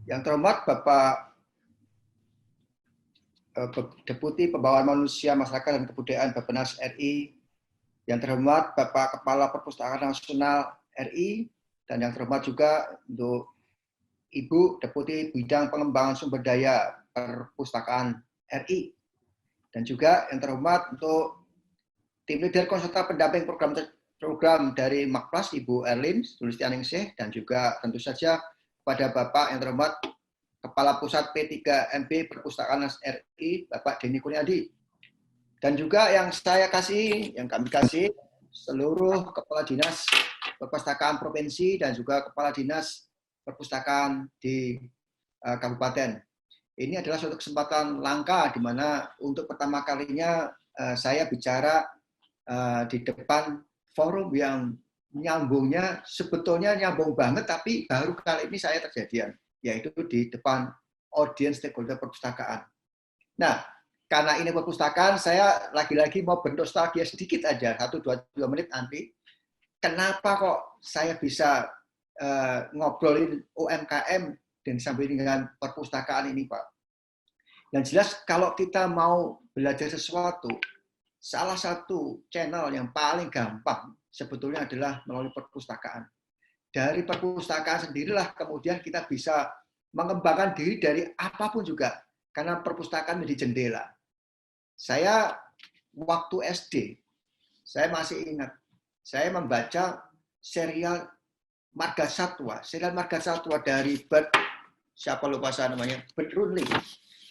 Yang terhormat Bapak Deputi Pembawaan Manusia, Masyarakat dan Kebudayaan Bappenas RI, yang terhormat Bapak Kepala Perpustakaan Nasional RI, dan yang terhormat juga untuk Ibu Deputi Bidang Pengembangan Sumber Daya Perpustakaan RI, dan juga yang terhormat untuk tim leader konsultan pendamping program dari Makplas, Ibu Erlin Sulistianingsih, dan juga tentu saja pada Bapak yang terhormat Kepala Pusat P3MB Perpustakaan RI, Bapak Denny Kurniadi. Dan juga yang kami kasih seluruh Kepala Dinas Perpustakaan Provinsi dan juga Kepala Dinas Perpustakaan di Kabupaten. Ini adalah suatu kesempatan langka di mana untuk pertama kalinya saya bicara di depan forum yang nyambungnya sebetulnya nyambung banget, tapi baru kali ini saya terjadian, yaitu di depan audiens stakeholder perpustakaan. Nah, karena ini perpustakaan, saya lagi-lagi mau bernostalgia sedikit aja, 1-2 menit nanti. Kenapa kok saya bisa ngobrolin UMKM dan sambil dengan perpustakaan ini, Pak? Dan jelas kalau kita mau belajar sesuatu, salah satu channel yang paling gampang sebetulnya adalah melalui perpustakaan. Dari perpustakaan sendirilah kemudian kita bisa mengembangkan diri dari apapun juga, karena perpustakaan menjadi jendela. Saya waktu SD, saya masih ingat, saya membaca serial Marga Satwa dari Bert, siapa lupa saya namanya, Bert Runling.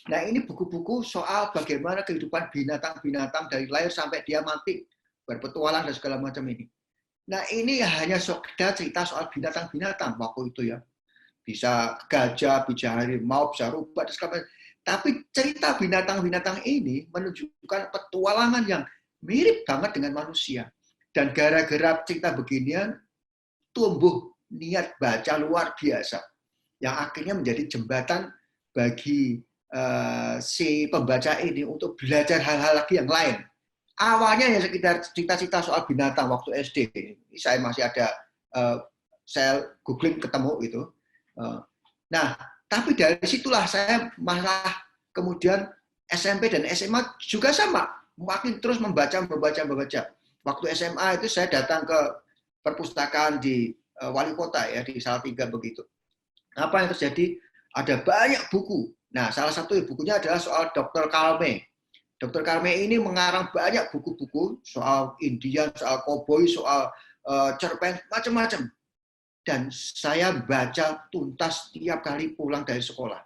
Nah, ini buku-buku soal bagaimana kehidupan binatang-binatang dari lahir sampai dia mati, berpetualang dan segala macam ini. Nah, ini hanya sekedar cerita soal binatang-binatang waktu itu ya. Bisa gajah, bisa harimau, bisa rubah, dan segala macam. Tapi cerita binatang-binatang ini menunjukkan petualangan yang mirip banget dengan manusia. Dan gara-gara cerita beginian, tumbuh niat baca luar biasa. Yang akhirnya menjadi jembatan bagi si pembaca ini untuk belajar hal-hal lagi yang lain. Awalnya ya sekitar cerita-cerita soal binatang waktu SD. Saya masih ada, saya googling ketemu itu. Nah, tapi dari situlah saya malah kemudian SMP dan SMA juga sama, makin terus membaca. Waktu SMA itu saya datang ke perpustakaan di Wali Kota ya, di Salatiga begitu. Apa yang terjadi? Ada banyak buku. Nah, salah satu bukunya adalah soal Dr. Kalme. Dr. Kalme ini mengarang banyak buku-buku soal Indian, soal koboi, soal cerpen, macam-macam. Dan saya baca tuntas tiap kali pulang dari sekolah.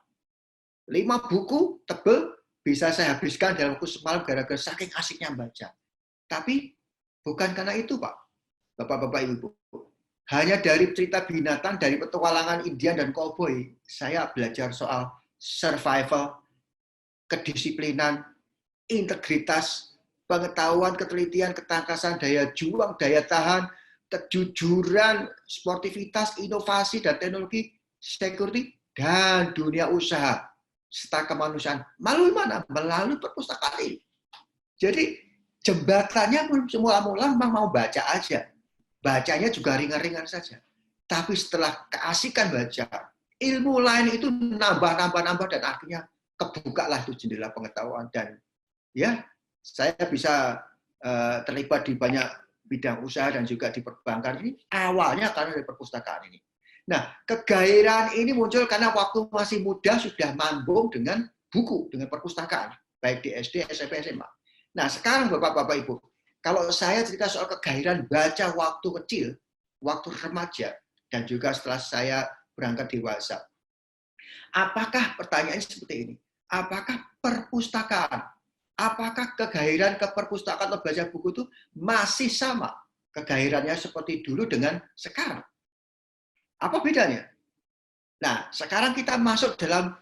5 buku tebel bisa saya habiskan dalam waktu semalam gara-gara saking asiknya baca. Tapi bukan karena itu, Pak. Bapak-bapak, Ibu. Hanya dari cerita binatang, dari petualangan Indian dan koboi, saya belajar soal survival, kedisiplinan, integritas, pengetahuan, ketelitian, ketangkasan, daya juang, daya tahan, kejujuran, sportivitas, inovasi, dan teknologi, security, dan dunia usaha, serta kemanusiaan. Melalui mana? Melalui perpustakaan ini. Jadi, jembatannya semula-mula memang mau baca aja. Bacanya juga ringan-ringan saja. Tapi setelah keasikan baca, ilmu lain itu nambah, dan akhirnya kebukalah itu jendela pengetahuan. Dan ya, saya bisa terlibat di banyak bidang usaha dan juga di perbankan ini awalnya karena dari perpustakaan ini. Nah, kegairahan ini muncul karena waktu masih muda sudah mambung dengan buku, dengan perpustakaan, baik di SD, SMP, SMA. Nah, sekarang Bapak-bapak Ibu, kalau saya cerita soal kegairahan baca waktu kecil, waktu remaja, dan juga setelah saya berangkat dewasa, apakah pertanyaannya seperti ini? Apakah perpustakaan, apakah kegairahan ke perpustakaan atau baca buku itu masih sama kegairannya seperti dulu dengan sekarang? Apa bedanya? Nah, sekarang kita masuk dalam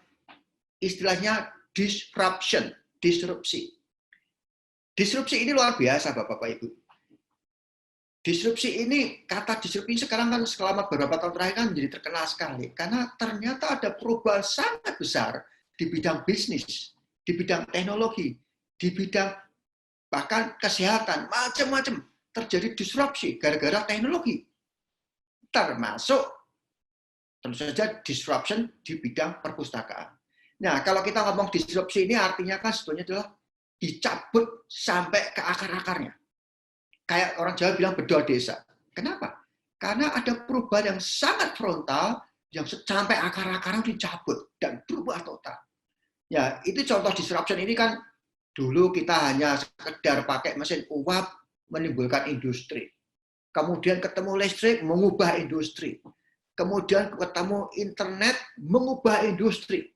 istilahnya disruption, disrupsi. Disrupsi ini luar biasa, Bapak Ibu. Disrupsi ini, kata disrupsi sekarang kan selama beberapa tahun terakhir kan menjadi terkenal sekali. Karena ternyata ada perubahan sangat besar di bidang bisnis, di bidang teknologi, di bidang bahkan kesehatan, macam-macam. Terjadi disrupsi gara-gara teknologi. Termasuk tentu saja disruption di bidang perpustakaan. Nah, kalau kita ngomong disrupsi ini artinya kan sebetulnya adalah dicabut sampai ke akar-akarnya. Kayak orang Jawa bilang bedol desa. Kenapa? Karena ada perubahan yang sangat frontal yang sampai akar-akarnya dicabut dan berubah total. Ya, itu contoh disruption ini kan dulu kita hanya sekedar pakai mesin uap menimbulkan industri. Kemudian ketemu listrik mengubah industri. Kemudian ketemu internet mengubah industri.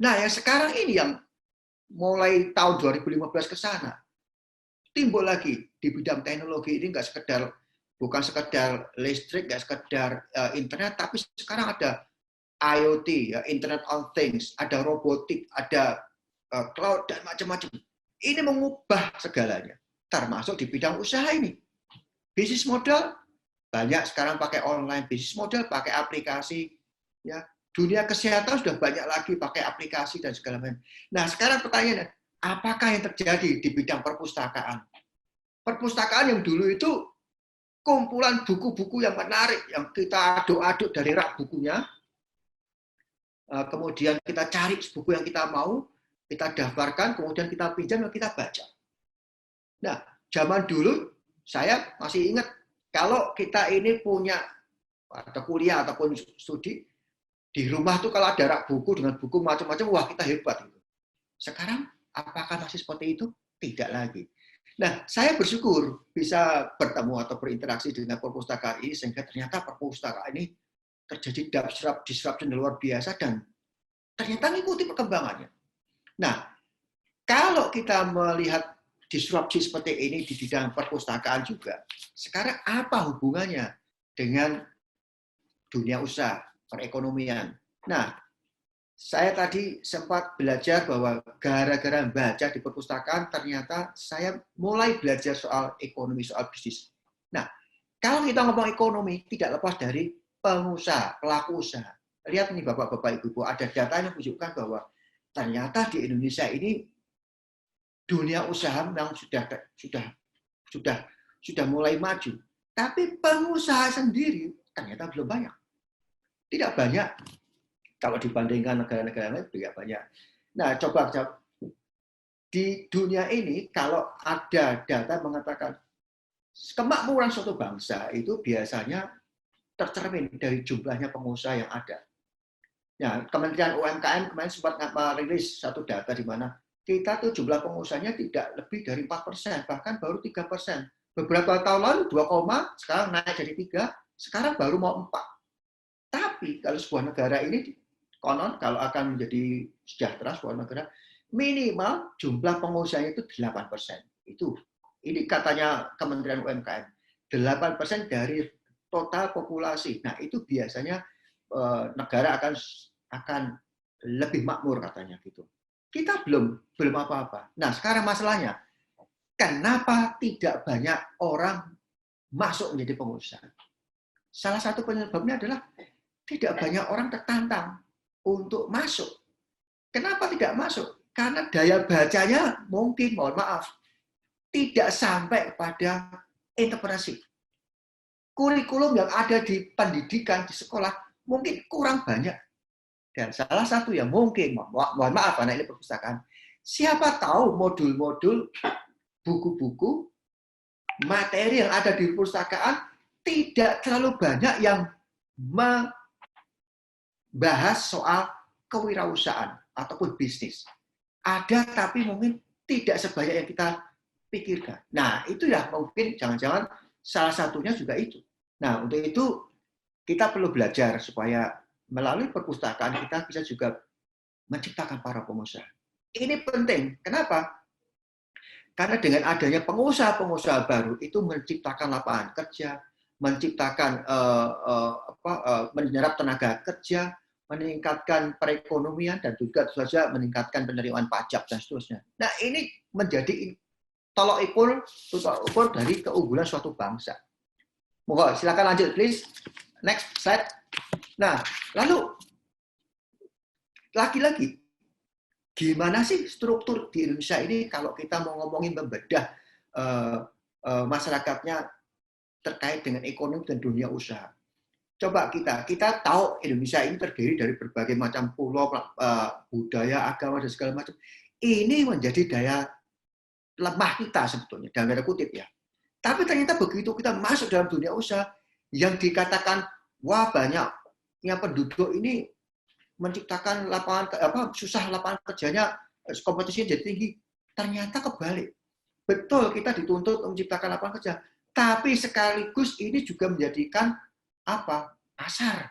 Nah, yang sekarang ini yang mulai tahun 2015 ke sana timbul lagi di bidang teknologi ini bukan sekedar listrik, nggak sekedar internet, tapi sekarang ada IoT, ya, Internet of Things, ada robotik, ada cloud dan macam-macam. Ini mengubah segalanya, termasuk di bidang usaha ini. Bisnis model banyak sekarang pakai online, bisnis model pakai aplikasi, ya. Dunia kesehatan sudah banyak lagi pakai aplikasi dan segala macam. Nah, sekarang pertanyaannya, apakah yang terjadi di bidang perpustakaan? Perpustakaan yang dulu itu kumpulan buku-buku yang menarik, yang kita aduk-aduk dari rak bukunya, kemudian kita cari buku yang kita mau, kita daftarkan, kemudian kita pinjam dan kita baca. Nah, zaman dulu saya masih ingat kalau kita ini punya atau kuliah ataupun studi di rumah tuh kalau ada rak buku dengan buku macam-macam, wah kita hebat itu. Sekarang apakah masih seperti itu? Tidak lagi. Nah, saya bersyukur bisa bertemu atau berinteraksi dengan perpustakaan ini sehingga ternyata perpustakaan ini terjadi disruption luar biasa dan ternyata mengikuti perkembangannya. Nah, kalau kita melihat disrupsi seperti ini di bidang perpustakaan juga, sekarang apa hubungannya dengan dunia usaha, perekonomian? Nah, saya tadi sempat belajar bahwa gara-gara baca di perpustakaan, ternyata saya mulai belajar soal ekonomi, soal bisnis. Nah, kalau kita ngomong ekonomi, tidak lepas dari pengusaha, pelaku usaha. Lihat nih Bapak-Bapak, Ibu-Ibu, ada data yang menunjukkan bahwa ternyata di Indonesia ini dunia usaha memang sudah mulai maju. Tapi pengusaha sendiri ternyata belum banyak. Tidak banyak kalau dibandingkan negara-negara lain, tidak banyak. Nah, coba di dunia ini kalau ada data mengatakan kemakmuran suatu bangsa itu biasanya tercermin dari jumlahnya pengusaha yang ada. Nah, Kementerian UMKM kemarin sempat merilis satu data di mana kita tuh jumlah pengusahanya tidak lebih dari 4%, bahkan baru 3%. Beberapa tahun lalu 2, sekarang naik jadi 3, sekarang baru mau 4. Tapi kalau sebuah negara ini konon kalau akan menjadi sejahtera sebuah negara, minimal jumlah pengusahanya itu 8%. Ini katanya Kementerian UMKM. 8% dari total populasi. Nah, itu biasanya negara akan lebih makmur katanya gitu. Kita belum apa-apa. Nah, sekarang masalahnya, kenapa tidak banyak orang masuk menjadi pengusaha? Salah satu penyebabnya adalah tidak banyak orang tertantang untuk masuk. Kenapa tidak masuk? Karena daya bacanya mungkin, mohon maaf, tidak sampai pada entrepreneurship. Kurikulum yang ada di pendidikan, di sekolah, mungkin kurang banyak. Dan salah satu yang mungkin, mohon maaf anak ini perpustakaan, siapa tahu modul-modul, buku-buku, materi yang ada di perpustakaan tidak terlalu banyak yang membahas soal kewirausahaan ataupun bisnis. Ada tapi mungkin tidak sebanyak yang kita pikirkan. Nah, itu ya mungkin jangan-jangan salah satunya juga itu. Nah, untuk itu kita perlu belajar supaya melalui perpustakaan kita bisa juga menciptakan para pengusaha. Ini penting. Kenapa? Karena dengan adanya pengusaha-pengusaha baru itu menciptakan lapangan kerja, menciptakan menyerap tenaga kerja, meningkatkan perekonomian dan juga saja meningkatkan penerimaan pajak dan seterusnya. Nah, ini menjadi tolok ukur dari keunggulan suatu bangsa. Mohon silakan lanjut please. Next slide. Nah, lalu lagi-lagi gimana sih struktur di Indonesia ini kalau kita mau ngomongin membedah masyarakatnya terkait dengan ekonomi dan dunia usaha. Coba kita tahu Indonesia ini terdiri dari berbagai macam pulau, budaya, agama, dan segala macam. Ini menjadi daya lemah kita sebetulnya, dalam tanda kutip ya. Tapi ternyata begitu kita masuk dalam dunia usaha, yang dikatakan, wah banyaknya penduduk ini menciptakan susah lapangan kerjanya, kompetisinya jadi tinggi. Ternyata kebalik. Betul kita dituntut menciptakan lapangan kerja, tapi sekaligus ini juga menjadikan pasar.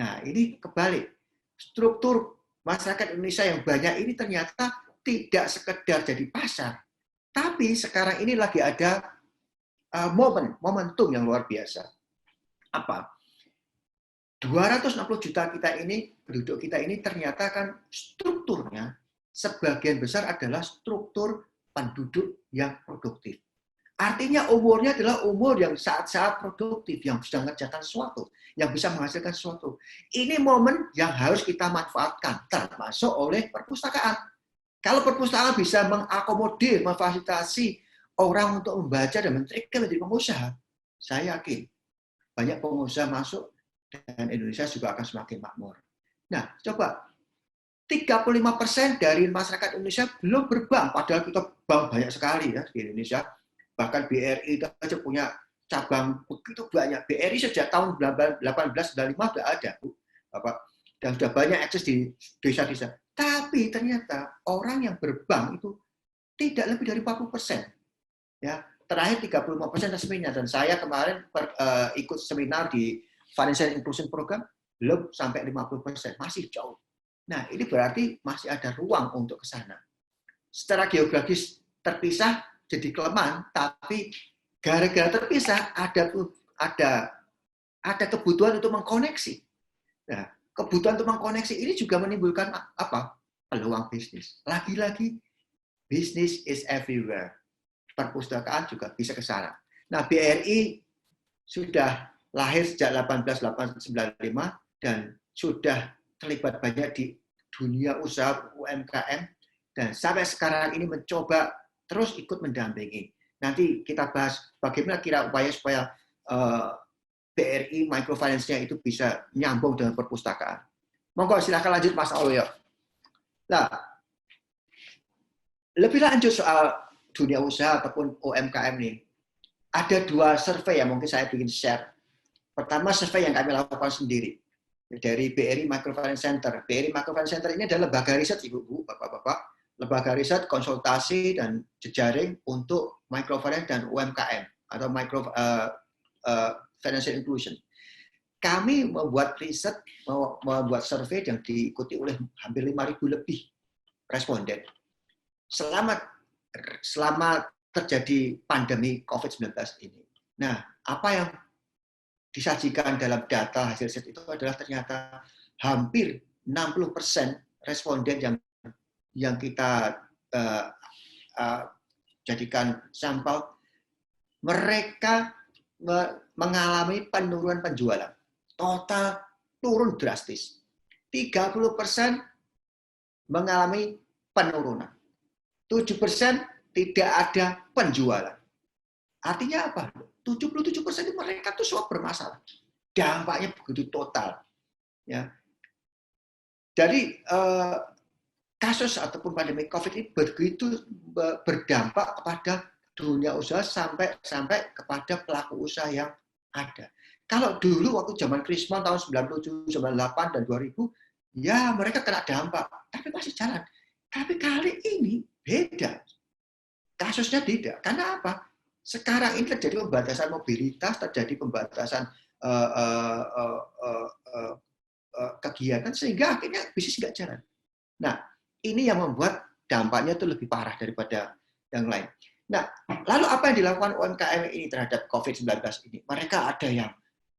Nah, ini kebalik. Struktur masyarakat Indonesia yang banyak ini ternyata tidak sekedar jadi pasar, tapi sekarang ini lagi ada momentum yang luar biasa. Apa? 260 juta kita ini, penduduk kita ini ternyata kan strukturnya sebagian besar adalah struktur penduduk yang produktif. Artinya umurnya adalah umur yang saat-saat produktif, yang sedang mengerjakan sesuatu, yang bisa menghasilkan sesuatu. Ini momen yang harus kita manfaatkan, termasuk oleh perpustakaan. Kalau perpustakaan bisa mengakomodir, memfasilitasi orang untuk membaca dan men-trigger menjadi pengusaha, saya yakin banyak pengusaha masuk dan Indonesia juga akan semakin makmur. Nah, coba 35% dari masyarakat Indonesia belum berbank, padahal kita bank banyak sekali ya di Indonesia. Bahkan BRI itu aja punya cabang begitu banyak. BRI sejak tahun 1895 sudah ada, Bu, Bapak. Dan sudah banyak akses di desa-desa. Tapi ternyata orang yang berbank itu tidak lebih dari 40%. Ya, terakhir 35% resminya. Dan saya kemarin ikut seminar di Financial Inclusion Program, belum sampai 50%. Masih jauh. Nah, ini berarti masih ada ruang untuk ke sana. Secara geografis terpisah, jadi kelemahan, tapi gara-gara terpisah ada kebutuhan untuk mengkoneksi. Nah, kebutuhan untuk mengkoneksi ini juga menimbulkan peluang bisnis. Lagi-lagi business is everywhere. Perpustakaan juga bisa ke sana. Nah, BRI sudah lahir sejak 1895 dan sudah terlibat banyak di dunia usaha UMKM dan sampai sekarang ini mencoba terus ikut mendampingi. Nanti kita bahas bagaimana kira upaya supaya BRI microfinance-nya itu bisa nyambung dengan perpustakaan. Monggo silakan lanjut Mas Alwyo. Nah, lebih lanjut soal dunia usaha ataupun UMKM nih. Ada 2 survei yang mungkin saya bikin share. Pertama, survei yang kami lakukan sendiri dari BRI Microfinance Center. BRI Microfinance Center ini adalah lembaga riset, Ibu-ibu, Bapak-bapak. Lembaga riset, konsultasi, dan jejaring untuk microfinance dan UMKM atau micro financial inclusion. Kami membuat riset, membuat survei yang diikuti oleh hampir 5.000 lebih responden. Selama terjadi pandemi COVID-19 ini. Nah, apa yang disajikan dalam data hasil riset itu adalah ternyata hampir 60% responden yang kita jadikan sampel, mereka mengalami penurunan penjualan. Total turun drastis. 30% mengalami penurunan. 7% tidak ada penjualan. Artinya apa? 77% itu mereka tuh semua bermasalah. Dampaknya begitu total. Ya. Jadi kasus ataupun pandemi COVID ini begitu berdampak kepada dunia usaha sampai kepada pelaku usaha yang ada. Kalau dulu waktu zaman Krismon tahun 97, 98 dan 2000, ya mereka kena dampak, tapi masih jalan. Tapi kali ini beda. Kasusnya tidak. Karena apa? Sekarang ini terjadi pembatasan mobilitas, terjadi pembatasan kegiatan sehingga akhirnya bisnis nggak jalan. Nah, ini yang membuat dampaknya itu lebih parah daripada yang lain. Nah, lalu apa yang dilakukan UMKM ini terhadap COVID-19 ini? Mereka ada yang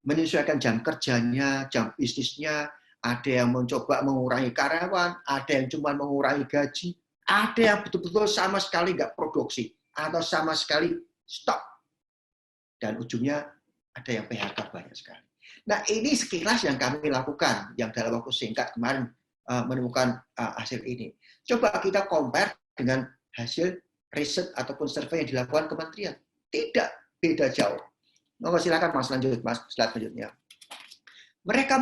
menyesuaikan jam kerjanya, jam bisnisnya, ada yang mencoba mengurangi karyawan, ada yang cuma mengurangi gaji, ada yang betul-betul sama sekali nggak produksi, atau sama sekali stop. Dan ujungnya ada yang PHK banyak sekali. Nah, ini sekilas yang kami lakukan, yang dalam waktu singkat kemarin menemukan hasil ini. Coba kita compare dengan hasil riset ataupun survei yang dilakukan kementerian. Tidak beda jauh. Monggo silakan Mas lanjut, Mas, slide selanjutnya. Mereka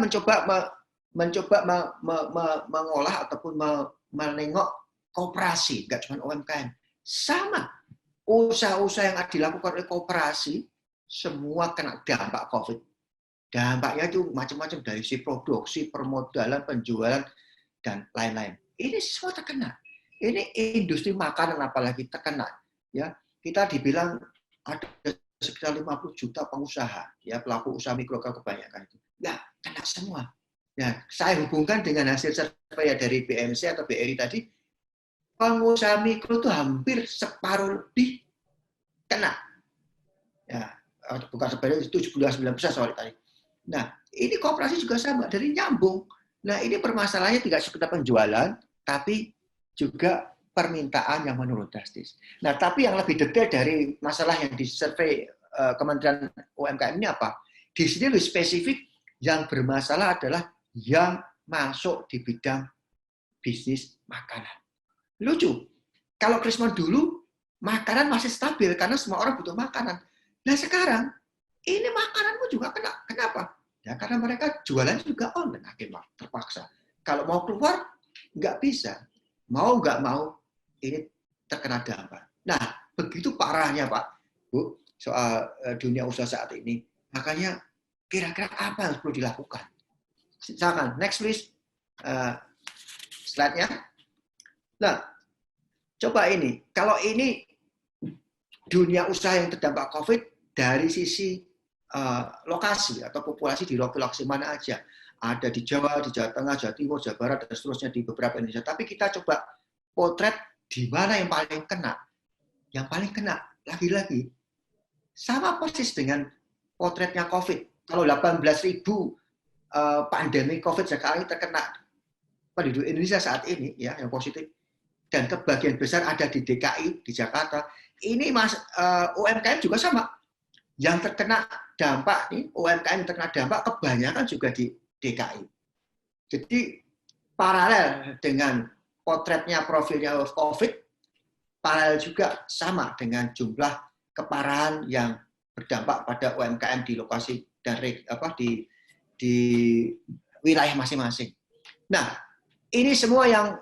mengolah ataupun menengok koperasi, nggak cuma UMKM. Sama, usaha-usaha yang dilakukan oleh koperasi, semua kena dampak COVID. Dampaknya itu macam-macam, dari si produksi, permodalan, penjualan, dan lain-lain. Ini semua terkena. Ini industri makanan apalagi terkena. Ya, kita dibilang ada sekitar 50 juta pengusaha, ya pelaku usaha mikro kebanyakan itu. Ya, kena semua. Ya, saya hubungkan dengan hasil survei dari BMC atau BRI tadi, pengusaha mikro itu hampir separuh lebih kena. Ya, bukan separuh, 79% sorry tadi. Nah, ini koperasi juga sama, dari nyambung. Nah, ini permasalahannya tidak sekedar penjualan, tapi juga permintaan yang menurun drastis. Nah, tapi yang lebih detail dari masalah yang disurvei Kementerian UMKM ini apa? Di sini lebih spesifik, yang bermasalah adalah yang masuk di bidang bisnis makanan. Lucu, kalau Krismon dulu, makanan masih stabil karena semua orang butuh makanan. Nah sekarang, ini makananmu juga kena. Kenapa? Ya karena mereka jualan juga online, akhirnya terpaksa. Kalau mau keluar, nggak bisa. Mau nggak mau, ini terkena dampak. Nah, begitu parahnya Pak, Bu, soal dunia usaha saat ini. Makanya, kira-kira apa yang perlu dilakukan? Silakan, next please. Slide-nya. Nah, coba ini. Kalau ini dunia usaha yang terdampak COVID dari sisi lokasi atau populasi di lokasi mana aja. Ada di Jawa, di Jawa Tengah, Jawa Timur, Jawa Barat, dan seterusnya di beberapa Indonesia. Tapi kita coba potret di mana yang paling kena. Yang paling kena, lagi-lagi, sama persis dengan potretnya COVID. Kalau 18.000 pandemi COVID sekarang terkena penduduk Indonesia saat ini, ya yang positif, dan kebagian besar ada di DKI, di Jakarta, ini UMKM juga sama. Yang terkena dampak, UMKM yang terkena dampak kebanyakan juga di DKI. Jadi paralel dengan potretnya profilnya COVID, paralel juga sama dengan jumlah keparahan yang berdampak pada UMKM di lokasi dan di wilayah masing-masing. Nah, ini semua yang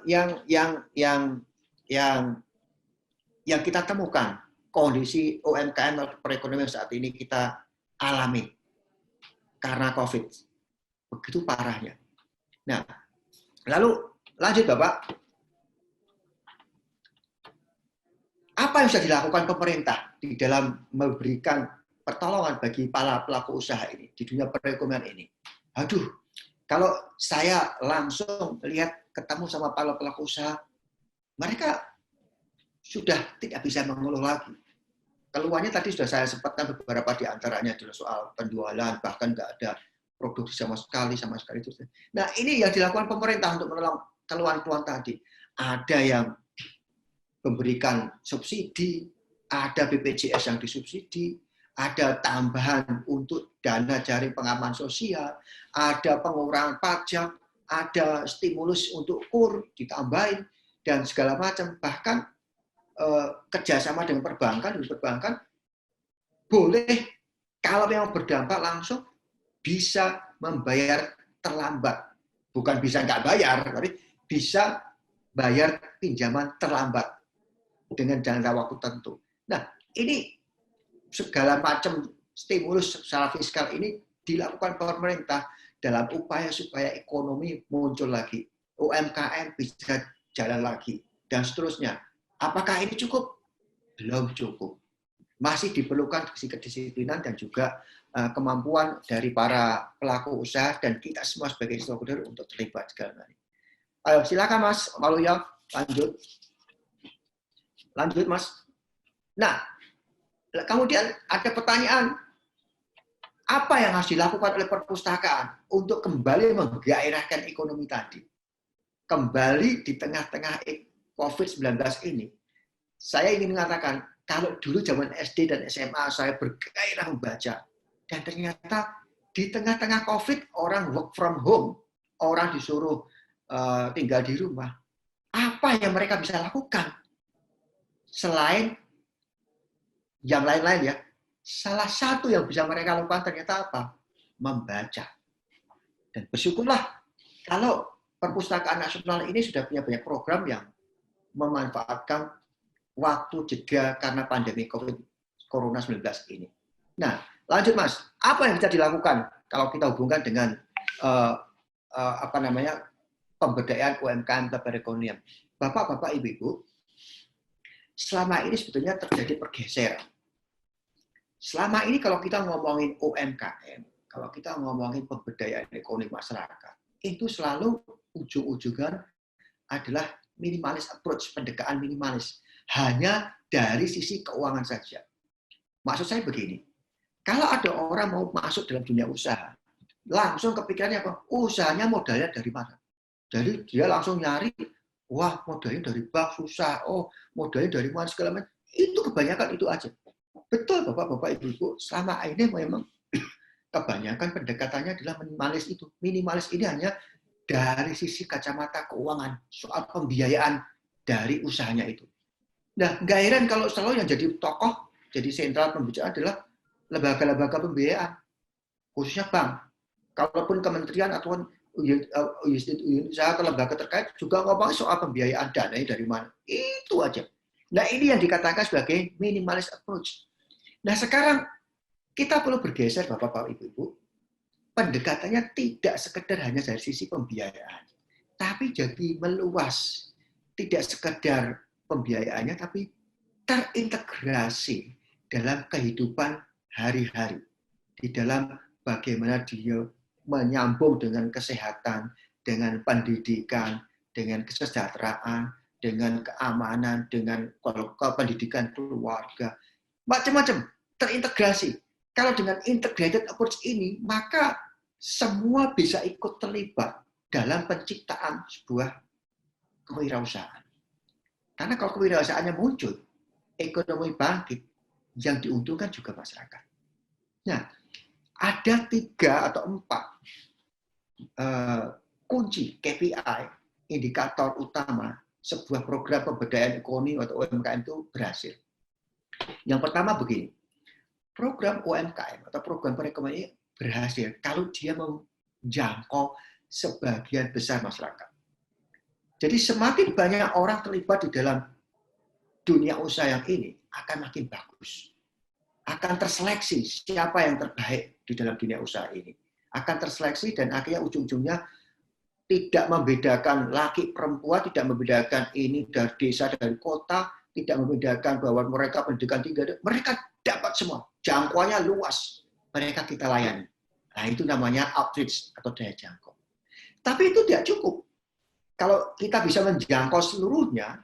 kita temukan, kondisi UMKM perekonomian saat ini kita alami karena COVID. Begitu parahnya. Nah, lalu lanjut Bapak. Apa yang bisa dilakukan pemerintah di dalam memberikan pertolongan bagi para pelaku usaha ini di dunia perekonomian ini? Aduh, kalau saya langsung lihat ketemu sama para pelaku usaha, mereka sudah tidak bisa mengeluh lagi. Keluhannya tadi sudah saya sebutkan beberapa di antaranya adalah soal penjualan, bahkan nggak ada produksi sama sekali itu. Nah, ini yang dilakukan pemerintah untuk menolong keluhan-keluhan tadi. Ada yang memberikan subsidi, ada BPJS yang disubsidi, ada tambahan untuk dana jaring pengaman sosial, ada pengurangan pajak, ada stimulus untuk KUR ditambahin, dan segala macam. Bahkan kerjasama dengan perbankan boleh kalau memang berdampak langsung bisa membayar terlambat. Bukan bisa nggak bayar, tapi bisa bayar pinjaman terlambat dengan jangka waktu tertentu. Nah, ini segala macam stimulus secara fiskal ini dilakukan pemerintah dalam upaya supaya ekonomi muncul lagi, UMKM bisa jalan lagi, dan seterusnya. Apakah ini cukup? Belum cukup. Masih diperlukan kedisiplinan dan juga kemampuan dari para pelaku usaha dan kita semua sebagai stakeholder untuk terlibat segala ini. Ayo, silakan Mas Waluyo, lanjut. Lanjut Mas. Nah, kemudian ada pertanyaan, apa yang harus dilakukan oleh perpustakaan untuk kembali menggairahkan ekonomi tadi? Kembali di tengah-tengah COVID-19 ini, saya ingin mengatakan, kalau dulu zaman SD dan SMA saya bergairah membaca, dan ternyata di tengah-tengah COVID, orang work from home, orang disuruh tinggal di rumah, apa yang mereka bisa lakukan? Selain yang lain-lain ya, salah satu yang bisa mereka lakukan ternyata apa? Membaca. Dan bersyukurlah kalau Perpustakaan Nasional ini sudah punya banyak program yang memanfaatkan waktu jeda karena pandemi Corona-19 ini. Nah, lanjut Mas, apa yang bisa dilakukan kalau kita hubungkan dengan pemberdayaan UMKM dan perekonomian? Bapak-bapak, ibu-ibu, selama ini sebetulnya terjadi pergeseran. Selama ini kalau kita ngomongin UMKM, kalau kita ngomongin pemberdayaan ekonomi masyarakat, itu selalu ujung-ujungnya adalah minimalis approach, pendekatan minimalis. Hanya dari sisi keuangan saja. Maksud saya begini, kalau ada orang mau masuk dalam dunia usaha, langsung kepikirannya apa? Usahanya modalnya dari mana? Jadi dia langsung nyari, wah modalnya dari bank susah, oh modalnya dari mana segala macam. Itu kebanyakan itu aja. Betul Bapak-bapak, Ibu-ibu, selama ini memang kebanyakan pendekatannya adalah minimalis itu. Minimalis ini hanya dari sisi kacamata keuangan, soal pembiayaan dari usahanya itu. Nah, nggak heran kalau selalu yang jadi tokoh, jadi sentral pembicaraan adalah lembaga-lembaga pembiayaan, khususnya bank. Kalaupun kementerian atau usaha atau lembaga terkait juga ngomong soal pembiayaan dananya dari mana. Itu aja. Nah, ini yang dikatakan sebagai minimalis approach. Nah, sekarang kita perlu bergeser, Bapak-bapak, Ibu-ibu. Pendekatannya tidak sekedar hanya dari sisi pembiayaan, tapi jadi meluas. Tidak sekedar pembiayaannya, tapi terintegrasi dalam kehidupan hari-hari. Di dalam bagaimana dia menyambung dengan kesehatan, dengan pendidikan, dengan kesejahteraan, dengan keamanan, dengan pendidikan keluarga, macam-macam terintegrasi. Kalau dengan integrated approach ini, maka semua bisa ikut terlibat dalam penciptaan sebuah kewirausahaan. Karena kalau kewirausahaannya muncul, ekonomi bangkit, yang diuntungkan juga masyarakat. Nah, ada 3 atau 4 kunci KPI, indikator utama sebuah program pemberdayaan ekonomi atau UMKM itu berhasil. Yang pertama begini, program UMKM atau program perekonomian berhasil kalau dia menjangkau sebagian besar masyarakat. Jadi semakin banyak orang terlibat di dalam dunia usaha yang ini, akan makin bagus. Akan terseleksi siapa yang terbaik di dalam dunia usaha ini. Akan terseleksi dan akhirnya ujung-ujungnya tidak membedakan laki perempuan, tidak membedakan ini dari desa, dari kota, tidak membedakan bahwa mereka pendidikan tinggi, mereka dapat semua, jangkauannya luas, mereka kita layani. Nah, itu namanya outreach atau daya jangkau. Tapi itu tidak cukup. Kalau kita bisa menjangkau seluruhnya,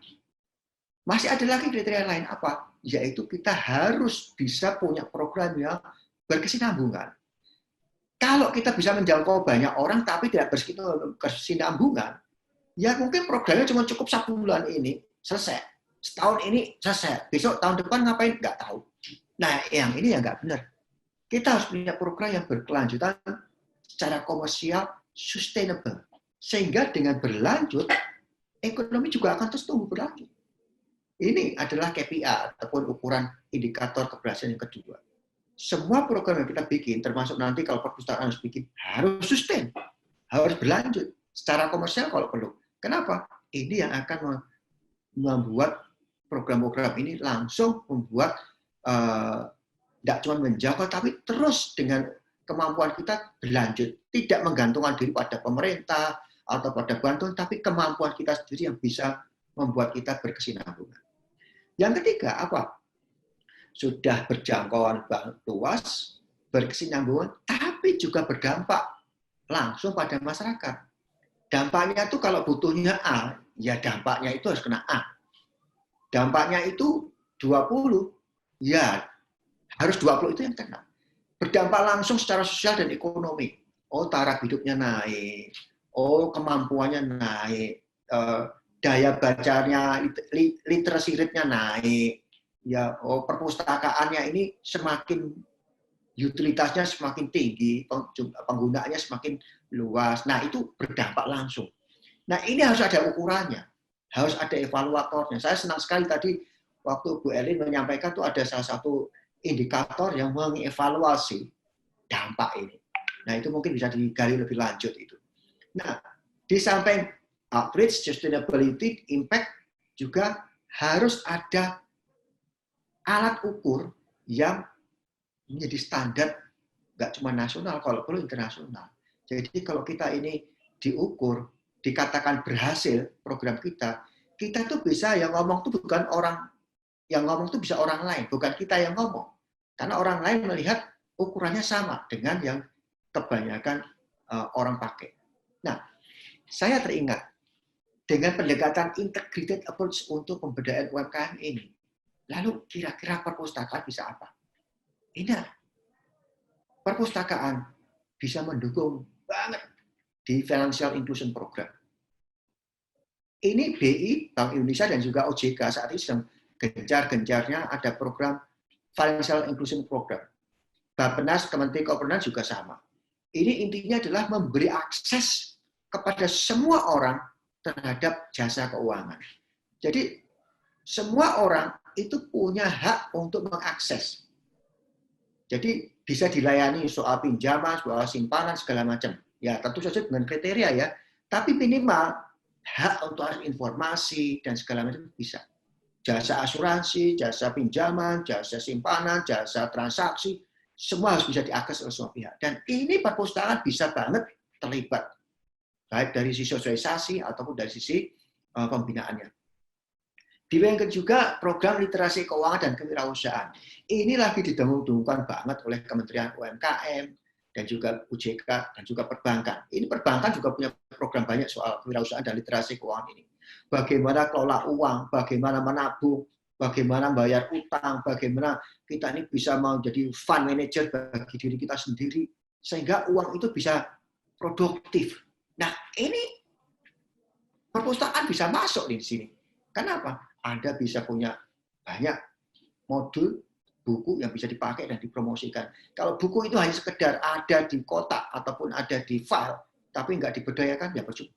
masih ada lagi kriteria lain apa? Yaitu kita harus bisa punya program yang berkesinambungan. Kalau kita bisa menjangkau banyak orang tapi tidak berkesinambungan, ya mungkin programnya cuma cukup 1 bulan ini, selesai. Setahun ini selesai, besok tahun depan ngapain? Nggak tahu. Nah, yang ini yang nggak benar. Kita harus punya program yang berkelanjutan secara komersial, sustainable. Sehingga dengan berlanjut, ekonomi juga akan terus tumbuh berlanjut. Ini adalah KPI ataupun ukuran indikator keberhasilan yang kedua. Semua program yang kita bikin, termasuk nanti kalau perpustakaan harus bikin, harus sustain, harus berlanjut secara komersial kalau perlu. Kenapa? Ini yang akan membuat program-program ini langsung membuat tidak cuma menjangkau, tapi terus dengan kemampuan kita berlanjut. Tidak menggantungkan diri pada pemerintah atau pada bantuan, tapi kemampuan kita sendiri yang bisa membuat kita berkesinambungan. Yang ketiga, apa? Sudah berjangkauan luas, berkesinambungan, tapi juga berdampak langsung pada masyarakat. Dampaknya itu kalau butuhnya A, ya dampaknya itu harus kena A. Dampaknya itu 20, ya harus 20 itu yang kena. Berdampak langsung secara sosial dan ekonomi. Oh, taraf hidupnya naik. Oh, kemampuannya naik. Daya bacanya, literasi rate-nya naik. Ya, oh, perpustakaannya ini semakin utilitasnya semakin tinggi, penggunaannya semakin luas. Nah, itu berdampak langsung. Nah, ini harus ada ukurannya. Harus ada evaluatornya. Saya senang sekali tadi waktu Bu Elin menyampaikan tuh ada salah satu indikator yang mengevaluasi dampak ini. Nah, itu mungkin bisa digali lebih lanjut itu. Nah, di samping outreach, sustainability, impact, juga harus ada alat ukur yang menjadi standar, nggak cuma nasional, kalau perlu internasional. Jadi kalau kita ini diukur, dikatakan berhasil program kita, kita tuh bisa yang ngomong tuh bukan orang, yang ngomong tuh bisa orang lain, bukan kita yang ngomong. Karena orang lain melihat ukurannya sama dengan yang kebanyakan orang pakai. Nah, saya teringat dengan pendekatan integrated approach untuk pemberdayaan UMKM ini. Lalu kira-kira perpustakaan bisa apa? Ini perpustakaan bisa mendukung banget di Financial Inclusion Program. Ini BI, Bank Indonesia dan juga OJK saat ini sedang gencar-gencarnya ada program Financial Inclusion Program. Bappenas, Kementerian Keuangan juga sama. Ini intinya adalah memberi akses kepada semua orang terhadap jasa keuangan. Jadi semua orang itu punya hak untuk mengakses. Jadi bisa dilayani soal pinjaman, soal simpanan, segala macam. Ya tentu saja dengan kriteria ya, tapi minimal hak untuk informasi dan segala macam bisa. Jasa asuransi, jasa pinjaman, jasa simpanan, jasa transaksi, semua harus bisa diakses oleh semua pihak. Dan ini perpustakaan bisa banget terlibat, baik dari sisi sosialisasi ataupun dari sisi pembinaannya. Dibayangkan juga program literasi keuangan dan kewirausahaan. Ini lagi didengung-dengungkan banget oleh Kementerian UMKM dan juga OJK dan juga perbankan. Ini perbankan juga punya program banyak soal kewirausahaan dan literasi keuangan ini. Bagaimana kelola uang, bagaimana menabung, bagaimana bayar utang, bagaimana kita ini bisa menjadi fund manager bagi diri kita sendiri, sehingga uang itu bisa produktif. Nah, ini perpustakaan bisa masuk di sini. Kenapa? Anda bisa punya banyak modul buku yang bisa dipakai dan dipromosikan. Kalau buku itu hanya sekedar ada di kotak ataupun ada di file, tapi nggak diberdayakan, ya percuma.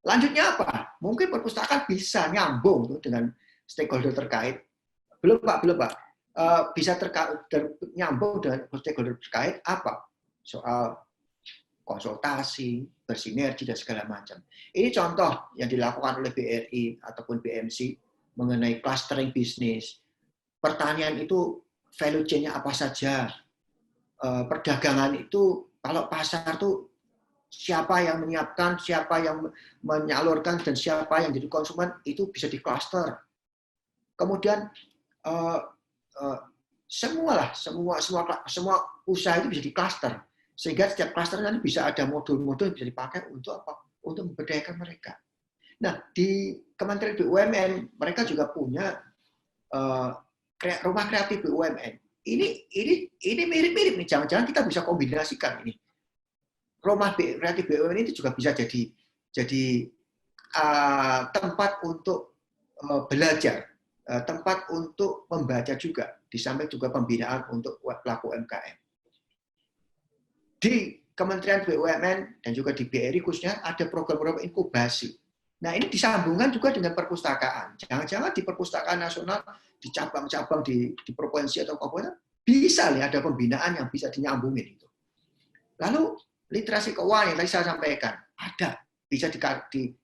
Lanjutnya apa? Mungkin perpustakaan bisa nyambung dengan stakeholder terkait. Belum Pak. Bisa nyambung dengan stakeholder terkait apa? Soal konsultasi, bersinergi, dan segala macam. Ini contoh yang dilakukan oleh BRI ataupun BMC mengenai clustering bisnis. Pertanian itu value chain-nya apa saja? Perdagangan itu, kalau pasar itu siapa yang menyiapkan, siapa yang menyalurkan, dan siapa yang jadi konsumen, itu bisa di cluster. Kemudian semua usaha itu bisa di cluster. Sehingga setiap cluster nanti bisa ada modul-modul yang bisa dipakai untuk apa? Untuk memberdayakan mereka. Nah, di Kementerian BUMN mereka juga punya rumah kreatif BUMN. Ini mirip-mirip nih. Jangan-jangan kita bisa kombinasikan ini. Rumah kreatif BUMN itu juga bisa jadi tempat untuk belajar, tempat untuk membaca juga, di samping juga pembinaan untuk pelaku UMKM. Di Kementerian BUMN dan juga di BRI khususnya ada program-program inkubasi. Nah, ini disambungkan juga dengan perpustakaan. Jangan-jangan di perpustakaan nasional, di cabang-cabang di provinsi atau kabupaten, bisa nih ada pembinaan yang bisa dinyambungin itu. Lalu literasi keuangan yang tadi saya sampaikan, ada, bisa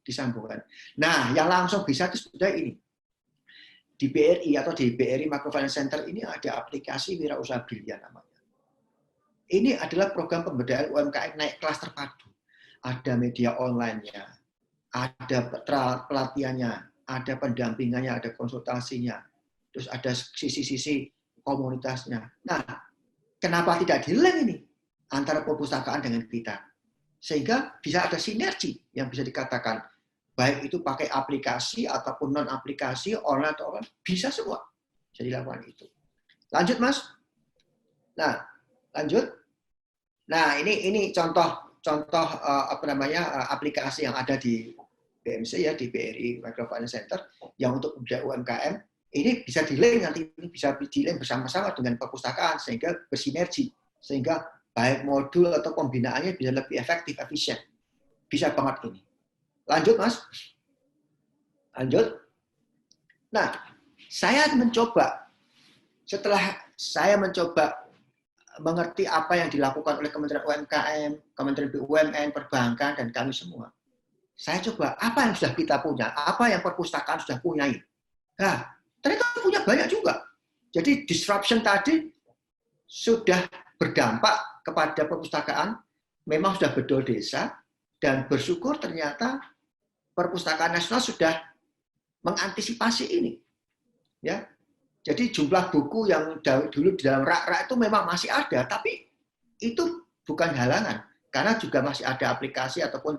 disambungkan. Nah, yang langsung bisa itu sudah ini. Di BRI atau di BRI Microfinance Center ini ada aplikasi wirausaha brilian namanya. Ini adalah program pemberdayaan UMKM naik kelas terpadu. Ada media online-nya, ada pelatihannya, ada pendampingannya, ada konsultasinya, terus ada sisi-sisi komunitasnya. Nah, kenapa tidak di-link ini antara perpustakaan dengan kita? Sehingga bisa ada sinergi yang bisa dikatakan, baik itu pakai aplikasi ataupun non-aplikasi, online atau offline, bisa semua. Jadi lakukan itu. Lanjut, Mas. Nah, lanjut. Nah, ini contoh aplikasi yang ada di BMC ya, di BRI Microfinance Center yang untuk UMKM. Ini bisa di-link nanti, ini bisa di-link bersama-sama dengan perpustakaan sehingga bersinergi, sehingga baik modul atau pembinaannya bisa lebih efektif, efisien. Bisa banget ini. Lanjut, Mas. Lanjut. Nah, setelah saya mencoba mengerti apa yang dilakukan oleh Kementerian UMKM, Kementerian BUMN, Perbankan, dan kami semua. Saya coba, apa yang sudah kita punya, apa yang perpustakaan sudah punyai. Nah, ternyata punya banyak juga. Jadi disruption tadi sudah berdampak kepada perpustakaan, memang sudah bedol desa, dan bersyukur ternyata Perpustakaan Nasional sudah mengantisipasi ini. Ya, jadi jumlah buku yang dulu di dalam rak-rak itu memang masih ada, tapi itu bukan halangan, karena juga masih ada aplikasi ataupun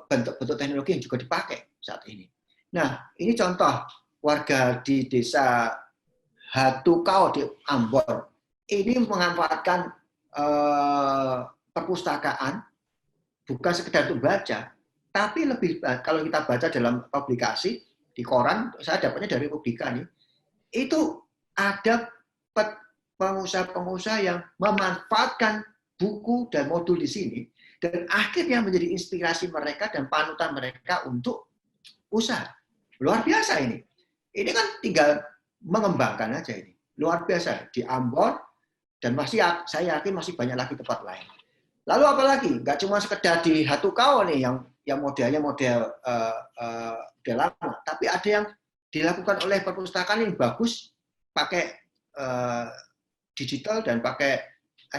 bentuk-bentuk teknologi yang juga dipakai saat ini. Nah, ini contoh warga di desa Hatukau di Ambon. Ini memanfaatkan perpustakaan bukan sekedar untuk baca, tapi lebih kalau kita baca dalam publikasi di koran, saya dapatnya dari Publika nih, itu ada pengusaha-pengusaha yang memanfaatkan buku dan modul di sini, dan akhirnya menjadi inspirasi mereka dan panutan mereka untuk usaha. Luar biasa ini. Ini kan tinggal mengembangkan aja ini. Luar biasa di Ambon, dan saya yakin masih banyak lagi tempat lain. Lalu apalagi? Nggak cuma sekedar di Hatukau nih yang modelnya model lama, tapi ada yang dilakukan oleh perpustakaan yang bagus pakai digital dan pakai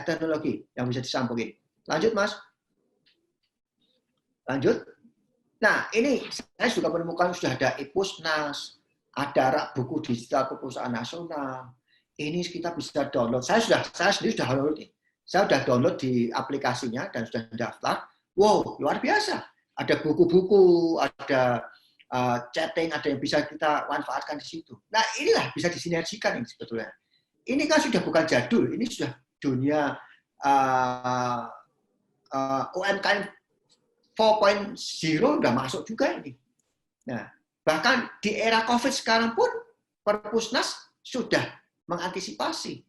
teknologi yang bisa disambungin. Lanjut, Mas. Lanjut. Nah, ini saya juga menemukan sudah ada e-Pusnas, ada rak buku digital perpustakaan nasional. Ini kita bisa download. Saya sendiri sudah download nih. Saya sudah download di aplikasinya dan sudah daftar. Wow, luar biasa. Ada buku-buku, ada chatting, ada yang bisa kita manfaatkan di situ. Nah, inilah bisa disinergikan ini sebetulnya. Ini kan sudah bukan jadul, ini sudah dunia UMKM 4.0 sudah masuk juga ini. Nah, bahkan di era COVID sekarang pun Perpusnas sudah mengantisipasi.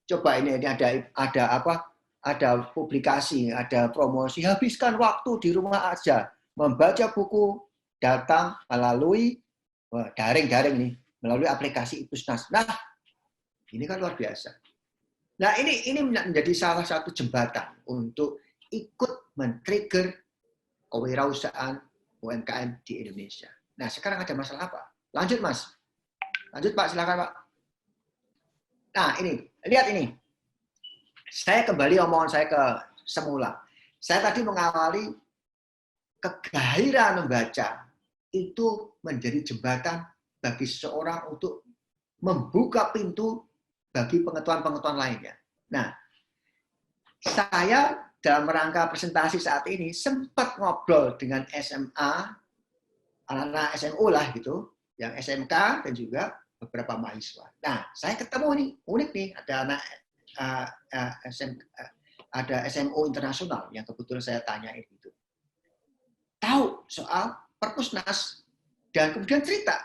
Coba ini ada apa? Ada publikasi, ada promosi. Habiskan waktu di rumah aja, membaca buku, datang melalui daring nih, melalui aplikasi e-Pusnas. Nah, ini kan luar biasa. Nah, ini menjadi salah satu jembatan untuk ikut men-trigger kewirausahaan UMKM di Indonesia. Nah, sekarang ada masalah apa? Lanjut, Mas. Lanjut, Pak. Silakan, Pak. Nah, ini. Lihat ini. Saya kembali omongan saya ke semula. Saya tadi mengawali kegairahan membaca itu menjadi jembatan bagi seseorang untuk membuka pintu bagi pengetahuan-pengetahuan lainnya. Nah, saya dalam rangka presentasi saat ini sempat ngobrol dengan SMA, anak-anak SMU lah gitu, yang SMK dan juga beberapa mahasiswa. Nah, saya ketemu nih, unik nih, ada anak ada SMU internasional yang kebetulan saya tanyain itu. Tahu soal Perpusnas dan kemudian cerita,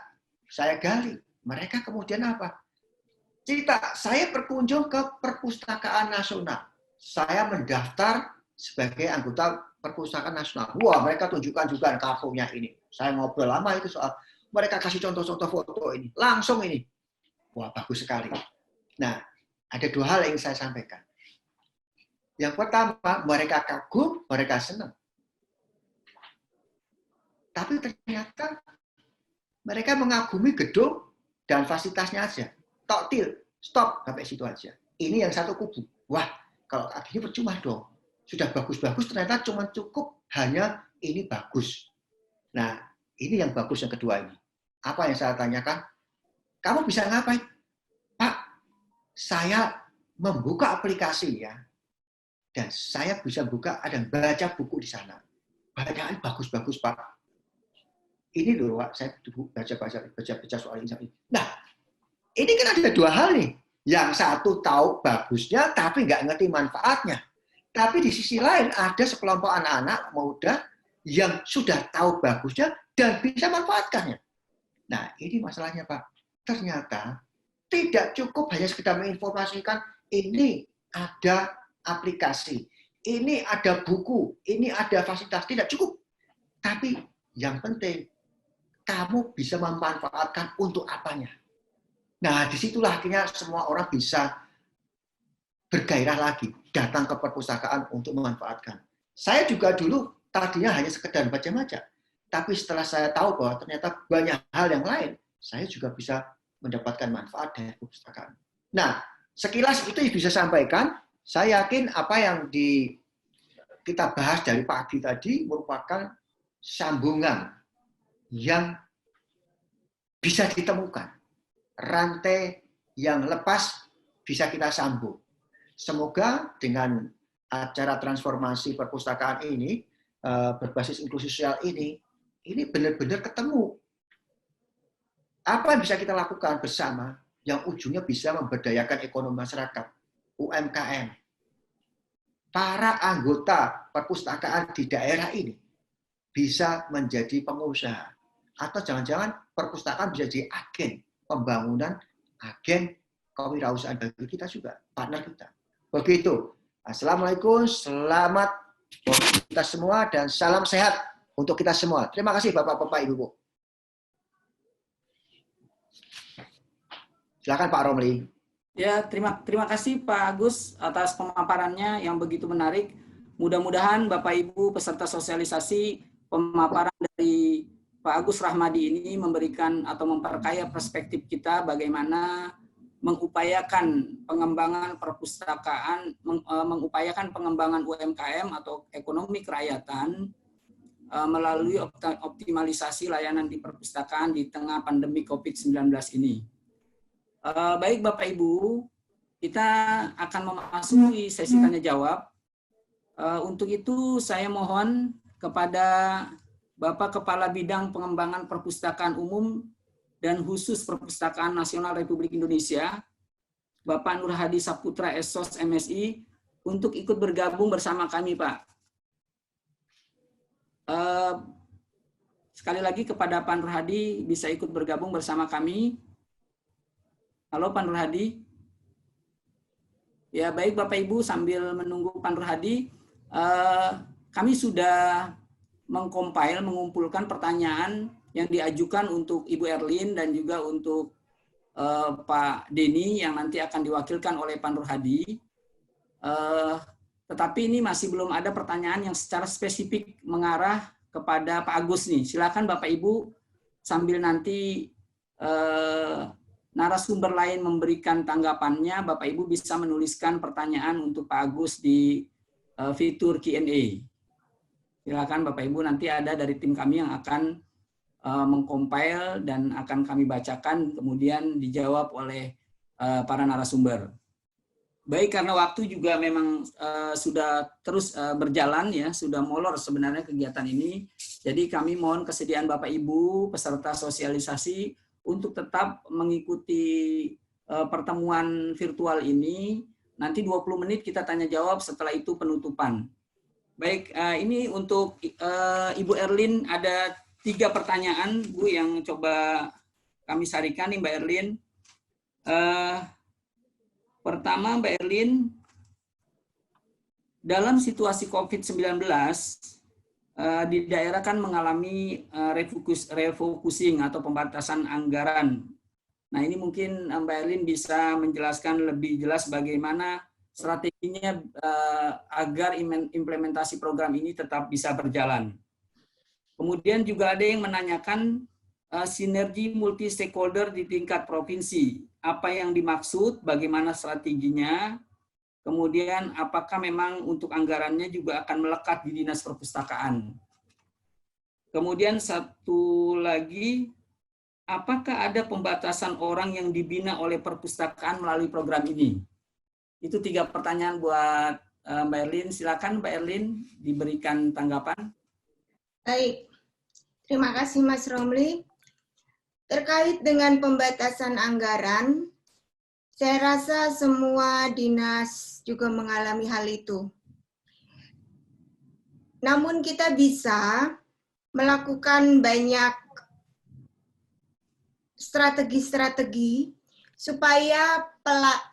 saya gali. Mereka kemudian apa? Cerita, saya berkunjung ke Perpustakaan Nasional. Saya mendaftar sebagai anggota Perpustakaan Nasional. Wah, mereka tunjukkan juga kartunya ini. Saya ngobrol lama itu soal, mereka kasih contoh-contoh foto ini. Langsung ini. Wah, bagus sekali. Nah, ada dua hal yang saya sampaikan. Yang pertama, mereka kagum, mereka senang. Tapi ternyata mereka mengagumi gedung dan fasilitasnya aja. Toktil, stop, sampai situ aja. Ini yang satu kubu. Wah, kalau ini percuma dong. Sudah bagus-bagus, ternyata cuma cukup hanya ini bagus. Nah, ini yang bagus yang kedua ini. Apa yang saya tanyakan? Kamu bisa ngapain? Pak, saya membuka aplikasi ya, dan saya bisa baca buku di sana. Bacaan bagus-bagus, Pak. Ini loh, Pak, saya baca soal ini. Nah, ini kan ada dua hal nih. Yang satu tahu bagusnya, tapi nggak ngerti manfaatnya. Tapi di sisi lain ada sekelompok anak-anak muda yang sudah tahu bagusnya dan bisa manfaatkannya. Nah, ini masalahnya, Pak. Ternyata tidak cukup hanya sekedar menginformasikan ini ada aplikasi, ini ada buku, ini ada fasilitas. Tidak cukup. Tapi yang penting, kamu bisa memanfaatkan untuk apanya. Nah, disitulah akhirnya semua orang bisa bergairah lagi datang ke perpustakaan untuk memanfaatkan. Saya juga dulu tadinya hanya sekedar baca-baca, tapi setelah saya tahu bahwa ternyata banyak hal yang lain, saya juga bisa mendapatkan manfaat dari perpustakaan. Nah, sekilas itu bisa sampaikan. Saya yakin apa yang kita bahas dari pagi tadi merupakan sambungan yang bisa ditemukan. Rantai yang lepas bisa kita sambung. Semoga dengan acara transformasi perpustakaan ini, berbasis inklusi sosial ini benar-benar ketemu. Apa yang bisa kita lakukan bersama yang ujungnya bisa memberdayakan ekonomi masyarakat, UMKM. Para anggota perpustakaan di daerah ini bisa menjadi pengusaha. Atau jangan-jangan perpustakaan bisa jadi agen pembangunan, agen kewirausahaan bagi kita juga, partner kita. Begitu. Assalamualaikum, selamat buat kita semua, dan salam sehat untuk kita semua. Terima kasih Bapak-Bapak, Ibu-Ibu. Silakan Pak Romli. Ya, terima kasih Pak Agus atas pemaparannya yang begitu menarik. Mudah-mudahan Bapak Ibu peserta sosialisasi, pemaparan dari Pak Agus Rahmadi ini memberikan atau memperkaya perspektif kita bagaimana mengupayakan pengembangan perpustakaan, mengupayakan pengembangan UMKM atau ekonomi kerakyatan melalui optimalisasi layanan di perpustakaan di tengah pandemi COVID-19 ini. Baik Bapak Ibu, kita akan memasuki sesi tanya jawab. Untuk itu saya mohon kepada Bapak Kepala Bidang Pengembangan Perpustakaan Umum dan Khusus Perpustakaan Nasional Republik Indonesia, Bapak Nur Hadi Saputra SOS MSI, untuk ikut bergabung bersama kami, Pak. Sekali lagi kepada Pak Nur Hadi bisa ikut bergabung bersama kami. Halo Pak Nur Hadi. Ya baik Bapak Ibu, sambil menunggu Pak Nur Hadi, kami sudah mengumpulkan pertanyaan yang diajukan untuk Ibu Erlin dan juga untuk Pak Denny yang nanti akan diwakilkan oleh Pak Nur Hadi. Tetapi ini masih belum ada pertanyaan yang secara spesifik mengarah kepada Pak Agus nih. Silakan Bapak Ibu sambil nanti narasumber lain memberikan tanggapannya, Bapak Ibu bisa menuliskan pertanyaan untuk Pak Agus di fitur Q&A. Silakan Bapak Ibu, nanti ada dari tim kami yang akan mengcompile dan akan kami bacakan kemudian dijawab oleh para narasumber. Baik, karena waktu juga memang sudah terus berjalan ya, sudah molor sebenarnya kegiatan ini. Jadi kami mohon kesediaan Bapak Ibu peserta sosialisasi untuk tetap mengikuti pertemuan virtual ini. Nanti 20 menit kita tanya jawab, setelah itu penutupan. Baik, ini untuk Ibu Erlin ada 3 pertanyaan Bu yang coba kami sarikan nih Mbak Erlin. Pertama Mbak Erlin, dalam situasi COVID-19 di daerah kan mengalami refocusing atau pembatasan anggaran. Nah ini mungkin Mbak Erlin bisa menjelaskan lebih jelas bagaimana strateginya agar implementasi program ini tetap bisa berjalan. Kemudian juga ada yang menanyakan sinergi multi stakeholder di tingkat provinsi. Apa yang dimaksud, bagaimana strateginya, kemudian apakah memang untuk anggarannya juga akan melekat di Dinas Perpustakaan. Kemudian satu lagi, apakah ada pembatasan orang yang dibina oleh perpustakaan melalui program ini? Itu 3 pertanyaan buat Mbak Erlin. Silakan Mbak Erlin diberikan tanggapan. Baik, terima kasih Mas Romli. Terkait dengan pembatasan anggaran, saya rasa semua dinas juga mengalami hal itu. Namun kita bisa melakukan banyak strategi-strategi supaya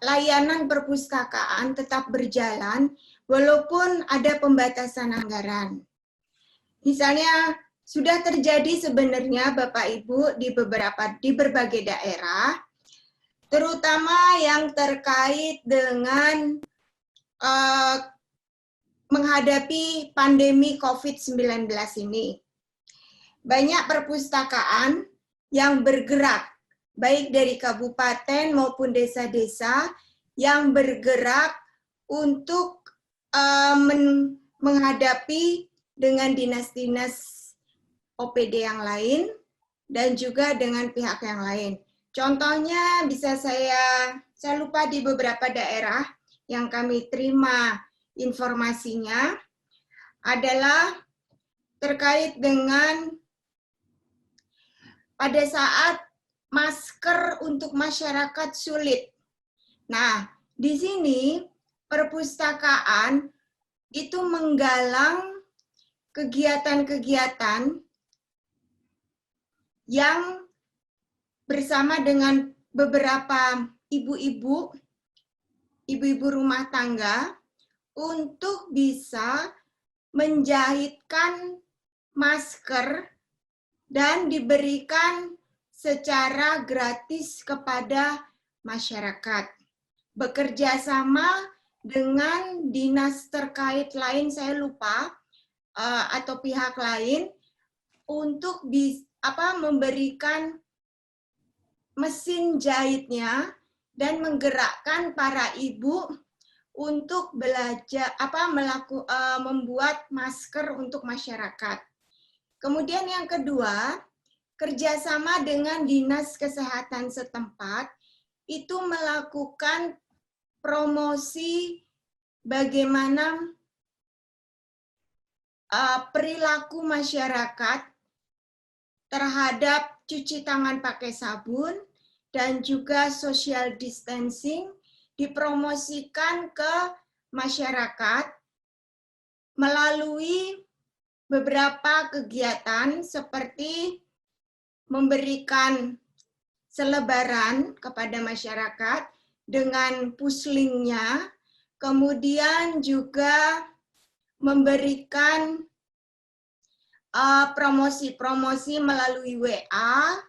layanan perpustakaan tetap berjalan walaupun ada pembatasan anggaran. Misalnya sudah terjadi sebenarnya Bapak Ibu di berbagai daerah, terutama yang terkait dengan menghadapi pandemi COVID-19 ini. Banyak perpustakaan yang bergerak, baik dari kabupaten maupun desa-desa, yang bergerak untuk menghadapi dengan dinas-dinas OPD yang lain, dan juga dengan pihak yang lain. Contohnya bisa saya lupa di beberapa daerah yang kami terima informasinya adalah terkait dengan pada saat masker untuk masyarakat sulit. Nah, di sini perpustakaan itu menggalang kegiatan-kegiatan yang bersama dengan beberapa ibu-ibu rumah tangga untuk bisa menjahitkan masker dan diberikan secara gratis kepada masyarakat. Bekerja sama dengan dinas terkait lain, saya lupa, atau pihak lain, untuk memberikan mesin jahitnya dan menggerakkan para ibu untuk belajar membuat masker untuk masyarakat. Kemudian yang kedua, kerjasama dengan dinas kesehatan setempat itu melakukan promosi bagaimana perilaku masyarakat terhadap cuci tangan pakai sabun dan juga social distancing dipromosikan ke masyarakat melalui beberapa kegiatan seperti memberikan selebaran kepada masyarakat dengan puslingnya, kemudian juga memberikan promosi-promosi melalui WA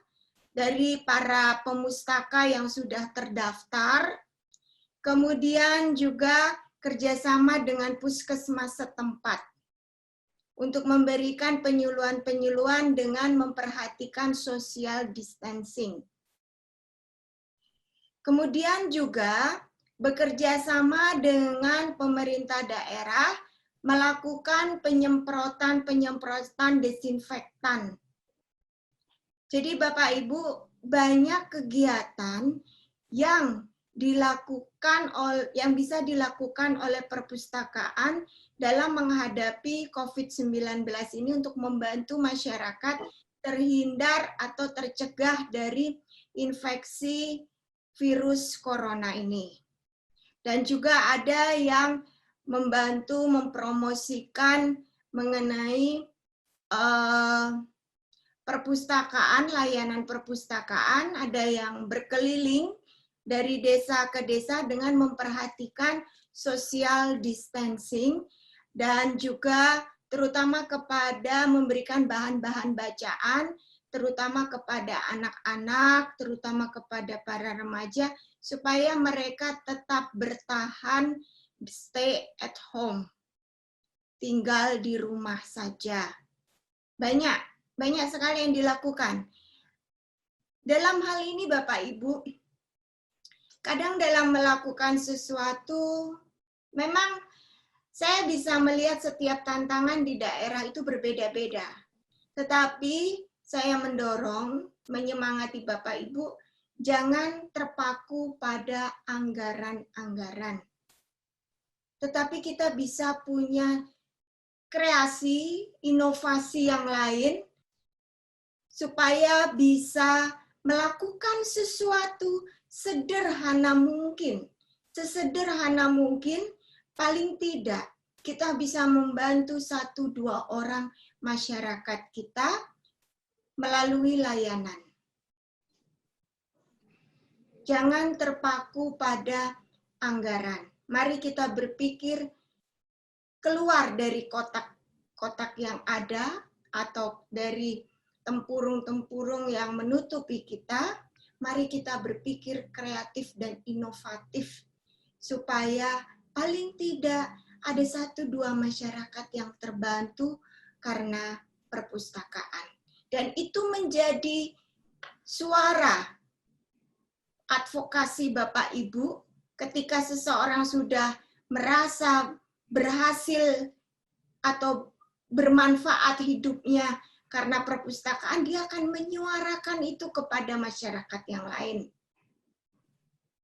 dari para pemustaka yang sudah terdaftar, kemudian juga kerjasama dengan puskesmas setempat untuk memberikan penyuluhan-penyuluhan dengan memperhatikan social distancing. Kemudian juga bekerja sama dengan pemerintah daerah melakukan penyemprotan desinfektan. Jadi Bapak Ibu, banyak kegiatan yang bisa dilakukan oleh perpustakaan dalam menghadapi COVID-19 ini untuk membantu masyarakat terhindar atau tercegah dari infeksi virus corona ini. Dan juga ada yang membantu mempromosikan mengenai perpustakaan, layanan perpustakaan, ada yang berkeliling dari desa ke desa dengan memperhatikan social distancing dan juga terutama kepada memberikan bahan-bahan bacaan, terutama kepada anak-anak, terutama kepada para remaja, supaya mereka tetap bertahan, stay at home, tinggal di rumah saja. Banyak sekali yang dilakukan. Dalam hal ini Bapak Ibu, kadang dalam melakukan sesuatu, memang saya bisa melihat setiap tantangan di daerah itu berbeda-beda. Tetapi saya mendorong, menyemangati Bapak Ibu, jangan terpaku pada anggaran-anggaran. Tetapi kita bisa punya kreasi, inovasi yang lain, supaya bisa melakukan sesuatu sederhana mungkin. Sesederhana mungkin, paling tidak kita bisa membantu 1-2 orang masyarakat kita melalui layanan. Jangan terpaku pada anggaran. Mari kita berpikir keluar dari kotak-kotak yang ada atau dari tempurung-tempurung yang menutupi kita. Mari kita berpikir kreatif dan inovatif supaya paling tidak ada 1-2 masyarakat yang terbantu karena perpustakaan. Dan itu menjadi suara advokasi Bapak Ibu ketika seseorang sudah merasa berhasil atau bermanfaat hidupnya karena perpustakaan, dia akan menyuarakan itu kepada masyarakat yang lain.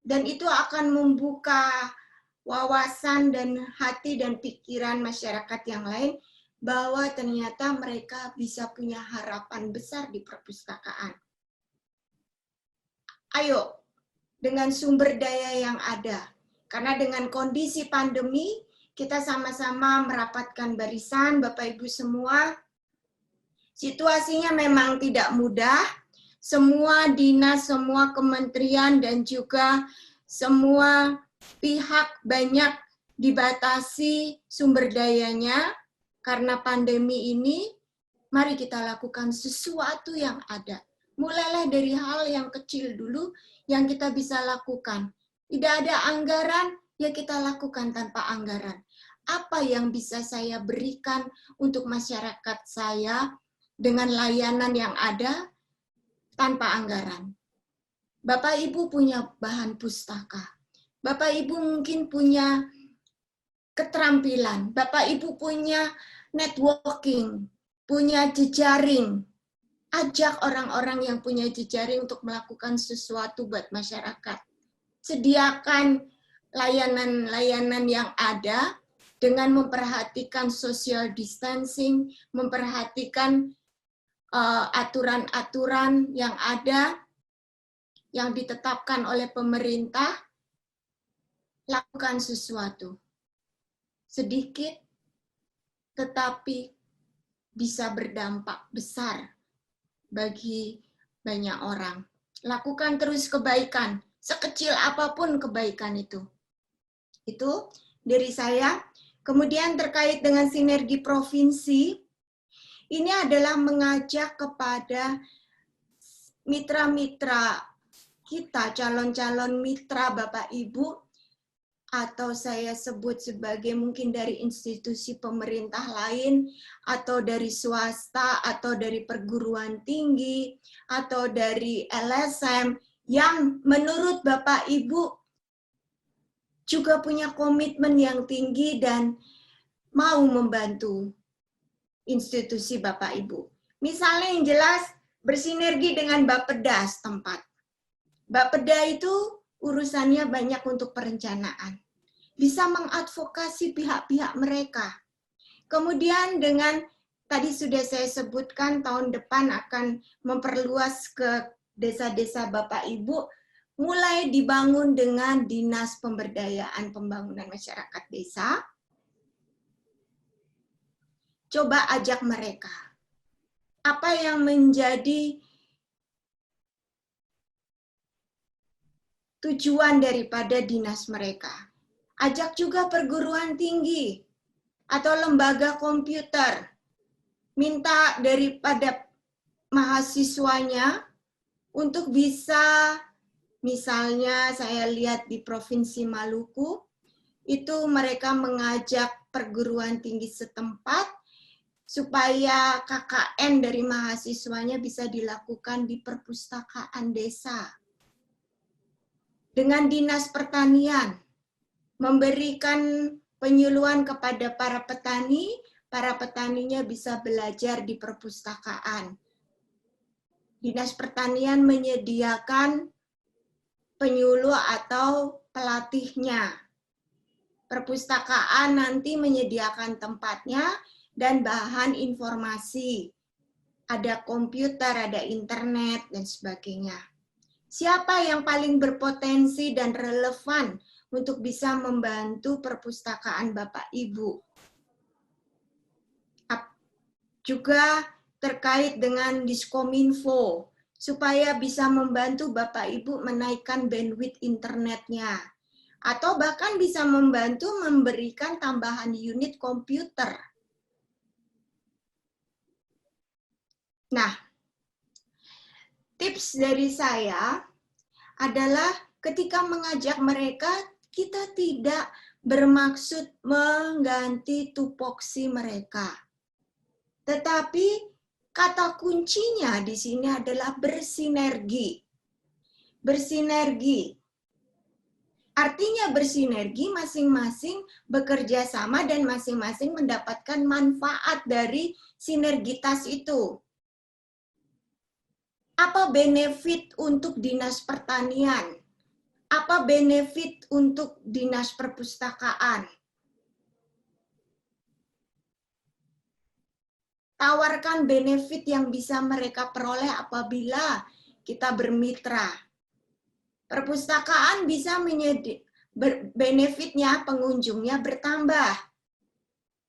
Dan itu akan membuka wawasan dan hati dan pikiran masyarakat yang lain bahwa ternyata mereka bisa punya harapan besar di perpustakaan. Ayo, dengan sumber daya yang ada. Karena dengan kondisi pandemi, kita sama-sama merapatkan barisan, Bapak Ibu semua. Situasinya memang tidak mudah. Semua dinas, semua kementerian, dan juga semua pihak banyak dibatasi sumber dayanya. Karena pandemi ini, mari kita lakukan sesuatu yang ada. Mulailah dari hal yang kecil dulu yang kita bisa lakukan. Tidak ada anggaran, ya kita lakukan tanpa anggaran. Apa yang bisa saya berikan untuk masyarakat saya dengan layanan yang ada tanpa anggaran? Bapak Ibu punya bahan pustaka. Bapak Ibu mungkin punya keterampilan. Bapak Ibu punya networking, punya jejaring. Ajak orang-orang yang punya jejaring untuk melakukan sesuatu buat masyarakat. Sediakan layanan-layanan yang ada dengan memperhatikan social distancing, memperhatikan aturan-aturan yang ada, yang ditetapkan oleh pemerintah. Lakukan sesuatu. Sedikit, tetapi bisa berdampak besar bagi banyak orang. Lakukan terus kebaikan, sekecil apapun kebaikan itu. Itu dari saya. Kemudian terkait dengan sinergi provinsi, ini adalah mengajak kepada mitra-mitra kita, calon-calon mitra Bapak Ibu, atau saya sebut sebagai mungkin dari institusi pemerintah lain, atau dari swasta, atau dari perguruan tinggi, atau dari LSM, yang menurut Bapak Ibu juga punya komitmen yang tinggi dan mau membantu institusi Bapak Ibu. Misalnya yang jelas bersinergi dengan Bapeda setempat. Bapeda itu urusannya banyak untuk perencanaan. Bisa mengadvokasi pihak-pihak mereka. Kemudian dengan, tadi sudah saya sebutkan, tahun depan akan memperluas ke desa-desa Bapak Ibu, mulai dibangun dengan Dinas Pemberdayaan Pembangunan Masyarakat Desa. Coba ajak mereka. Apa yang menjadi tujuan daripada dinas mereka? Ajak juga perguruan tinggi atau lembaga komputer. Minta daripada mahasiswanya untuk bisa, misalnya saya lihat di Provinsi Maluku, itu mereka mengajak perguruan tinggi setempat supaya KKN dari mahasiswanya bisa dilakukan di perpustakaan desa. Dengan Dinas Pertanian, memberikan penyuluhan kepada para petaninya bisa belajar di perpustakaan. Dinas Pertanian menyediakan penyuluh atau pelatihnya. Perpustakaan nanti menyediakan tempatnya dan bahan informasi. Ada komputer, ada internet, dan sebagainya. Siapa yang paling berpotensi dan relevan untuk bisa membantu perpustakaan Bapak Ibu? Juga terkait dengan Diskominfo, supaya bisa membantu Bapak Ibu menaikkan bandwidth internetnya. Atau bahkan bisa membantu memberikan tambahan unit komputer. Nah, tips dari saya adalah ketika mengajak mereka, kita tidak bermaksud mengganti tupoksi mereka. Tetapi kata kuncinya di sini adalah bersinergi. Bersinergi. Artinya bersinergi, masing-masing bekerja sama dan masing-masing mendapatkan manfaat dari sinergitas itu. Apa benefit untuk dinas pertanian? Apa benefit untuk dinas perpustakaan? Tawarkan benefit yang bisa mereka peroleh apabila kita bermitra. Perpustakaan bisa benefitnya, pengunjungnya bertambah.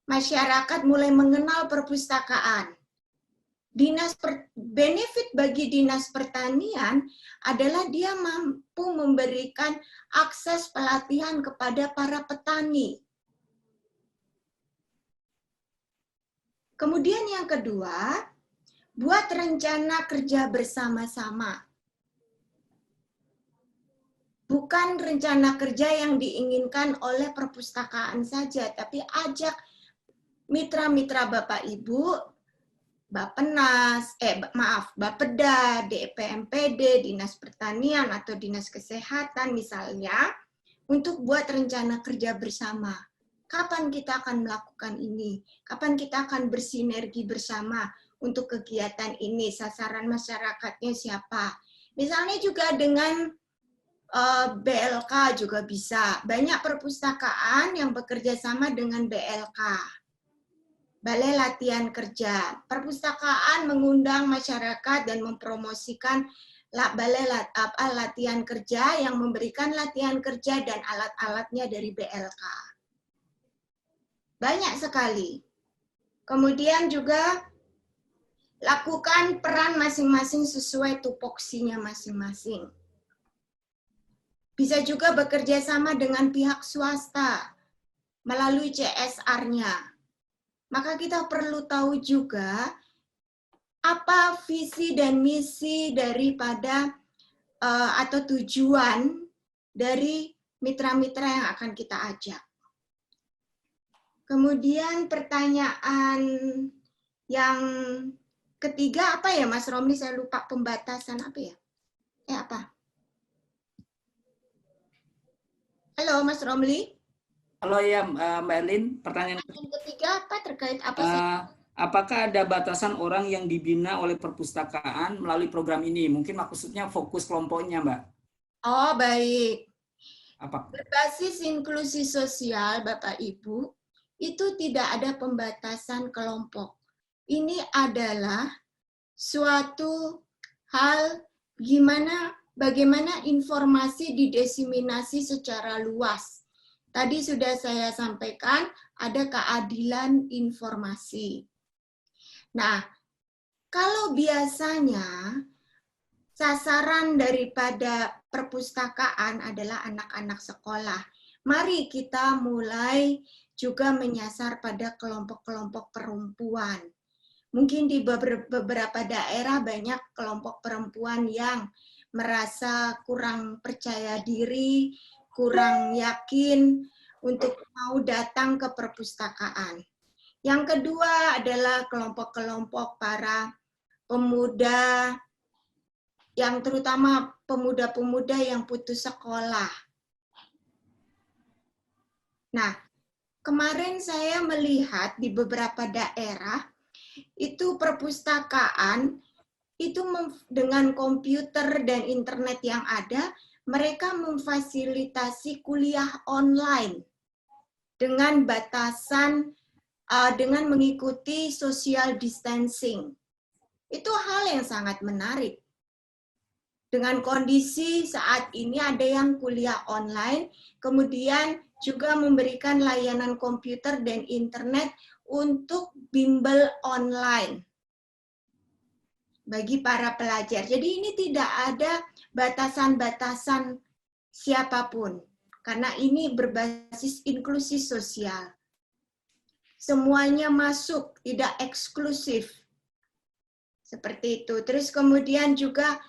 Masyarakat mulai mengenal perpustakaan. Benefit bagi dinas pertanian adalah dia mampu memberikan akses pelatihan kepada para petani. Kemudian yang kedua, buat rencana kerja bersama-sama. Bukan rencana kerja yang diinginkan oleh perpustakaan saja, tapi ajak mitra-mitra Bapak Ibu, Bappenas, Bapeda, DPMPD, Dinas Pertanian atau Dinas Kesehatan misalnya, untuk buat rencana kerja bersama. Kapan kita akan melakukan ini? Kapan kita akan bersinergi bersama untuk kegiatan ini? Sasaran masyarakatnya siapa? Misalnya juga dengan BLK juga bisa. Banyak perpustakaan yang bekerja sama dengan BLK. Balai Latihan Kerja. Perpustakaan mengundang masyarakat dan mempromosikan balai latihan kerja yang memberikan latihan kerja dan alat-alatnya dari BLK. Banyak sekali. Kemudian juga lakukan peran masing-masing sesuai tupoksinya masing-masing. Bisa juga bekerja sama dengan pihak swasta melalui CSR-nya. Maka kita perlu tahu juga apa visi dan misi daripada atau tujuan dari mitra-mitra yang akan kita ajak. Kemudian pertanyaan yang ketiga apa ya Mas Romli? Saya lupa, pembatasan apa ya? Apa? Halo Mas Romli. Halo ya Mbak Erlin, pertanyaan ketiga apa terkait apa sih? Apakah ada batasan orang yang dibina oleh perpustakaan melalui program ini? Mungkin maksudnya fokus kelompoknya, Mbak. Oh, baik. Apa? Berbasis inklusi sosial, Bapak Ibu, itu tidak ada pembatasan kelompok. Ini adalah suatu hal bagaimana informasi didiseminasi secara luas. Tadi sudah saya sampaikan, ada keadilan informasi. Nah, kalau biasanya sasaran daripada perpustakaan adalah anak-anak sekolah, mari kita mulai juga menyasar pada kelompok-kelompok perempuan. Mungkin di beberapa daerah banyak kelompok perempuan yang merasa kurang percaya diri, kurang yakin untuk mau datang ke perpustakaan. Yang kedua adalah kelompok-kelompok para pemuda, yang terutama pemuda-pemuda yang putus sekolah. Nah, kemarin saya melihat di beberapa daerah, itu perpustakaan, itu dengan komputer dan internet yang ada, mereka memfasilitasi kuliah online dengan batasan, dengan mengikuti social distancing. Itu hal yang sangat menarik. Dengan kondisi saat ini ada yang kuliah online, kemudian juga memberikan layanan komputer dan internet untuk bimbel online bagi para pelajar. Jadi ini tidak ada batasan-batasan siapapun, karena ini berbasis inklusi sosial. Semuanya masuk, tidak eksklusif. Seperti itu. Terus kemudian juga,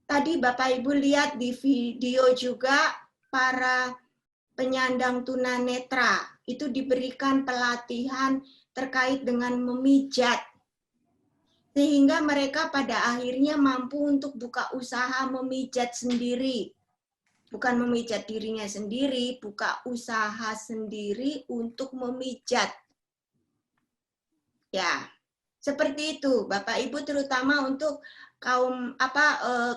tadi Bapak Ibu lihat di video juga, para penyandang tunanetra itu diberikan pelatihan terkait dengan memijat, sehingga mereka pada akhirnya mampu untuk buka usaha memijat sendiri. Bukan memijat dirinya sendiri, buka usaha sendiri untuk memijat. Ya, seperti itu, Bapak Ibu, terutama untuk kaum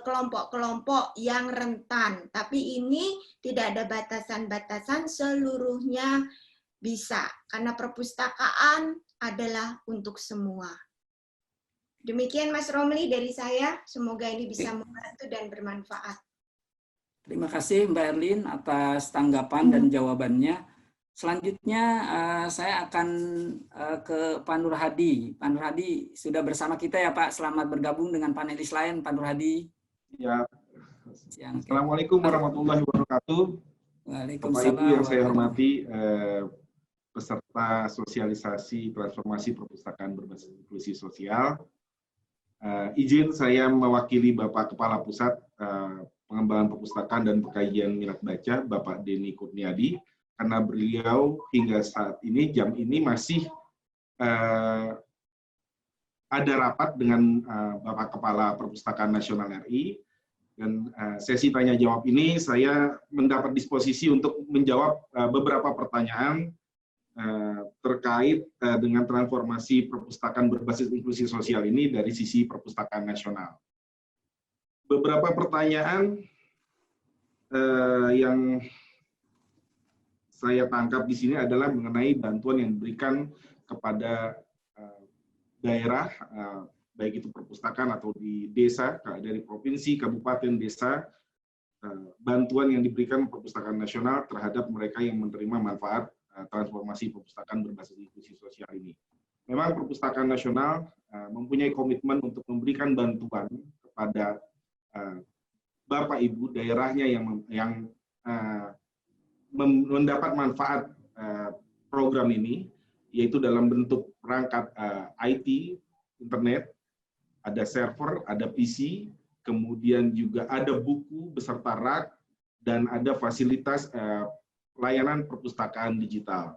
kelompok-kelompok yang rentan. Tapi ini tidak ada batasan-batasan, seluruhnya bisa karena perpustakaan adalah untuk semua. Demikian Mas Romli dari saya, semoga ini bisa membantu dan bermanfaat. Terima kasih Mbak Erlin atas tanggapan dan jawabannya. Selanjutnya saya akan ke Pak Nur Hadi. Pak Nur Hadi sudah bersama kita ya Pak. Selamat bergabung dengan panelis lain Pak Nur Hadi. Ya. Assalamualaikum warahmatullahi wabarakatuh. Waalaikumsalam. Bapak Ibu yang saya hormati, peserta sosialisasi transformasi perpustakaan berbasis inklusi sosial. Izin saya mewakili Bapak Kepala Pusat Pengembangan Perpustakaan dan Pengkajian Minat Baca, Bapak Denny Kurniadi, karena beliau hingga saat ini, jam ini masih ada rapat dengan Bapak Kepala Perpustakaan Nasional RI, dan sesi tanya jawab ini saya mendapat disposisi untuk menjawab beberapa pertanyaan terkait dengan transformasi perpustakaan berbasis inklusi sosial ini dari sisi perpustakaan nasional. Beberapa pertanyaan yang saya tangkap di sini adalah mengenai bantuan yang diberikan kepada daerah, baik itu perpustakaan atau di desa, dari provinsi, kabupaten, desa, bantuan yang diberikan perpustakaan nasional terhadap mereka yang menerima manfaat transformasi perpustakaan berbasis inklusi sosial ini. Memang perpustakaan nasional mempunyai komitmen untuk memberikan bantuan kepada Bapak Ibu daerahnya yang mendapat manfaat program ini, yaitu dalam bentuk perangkat IT, internet, ada server, ada PC, kemudian juga ada buku beserta rak, dan ada fasilitas layanan perpustakaan digital.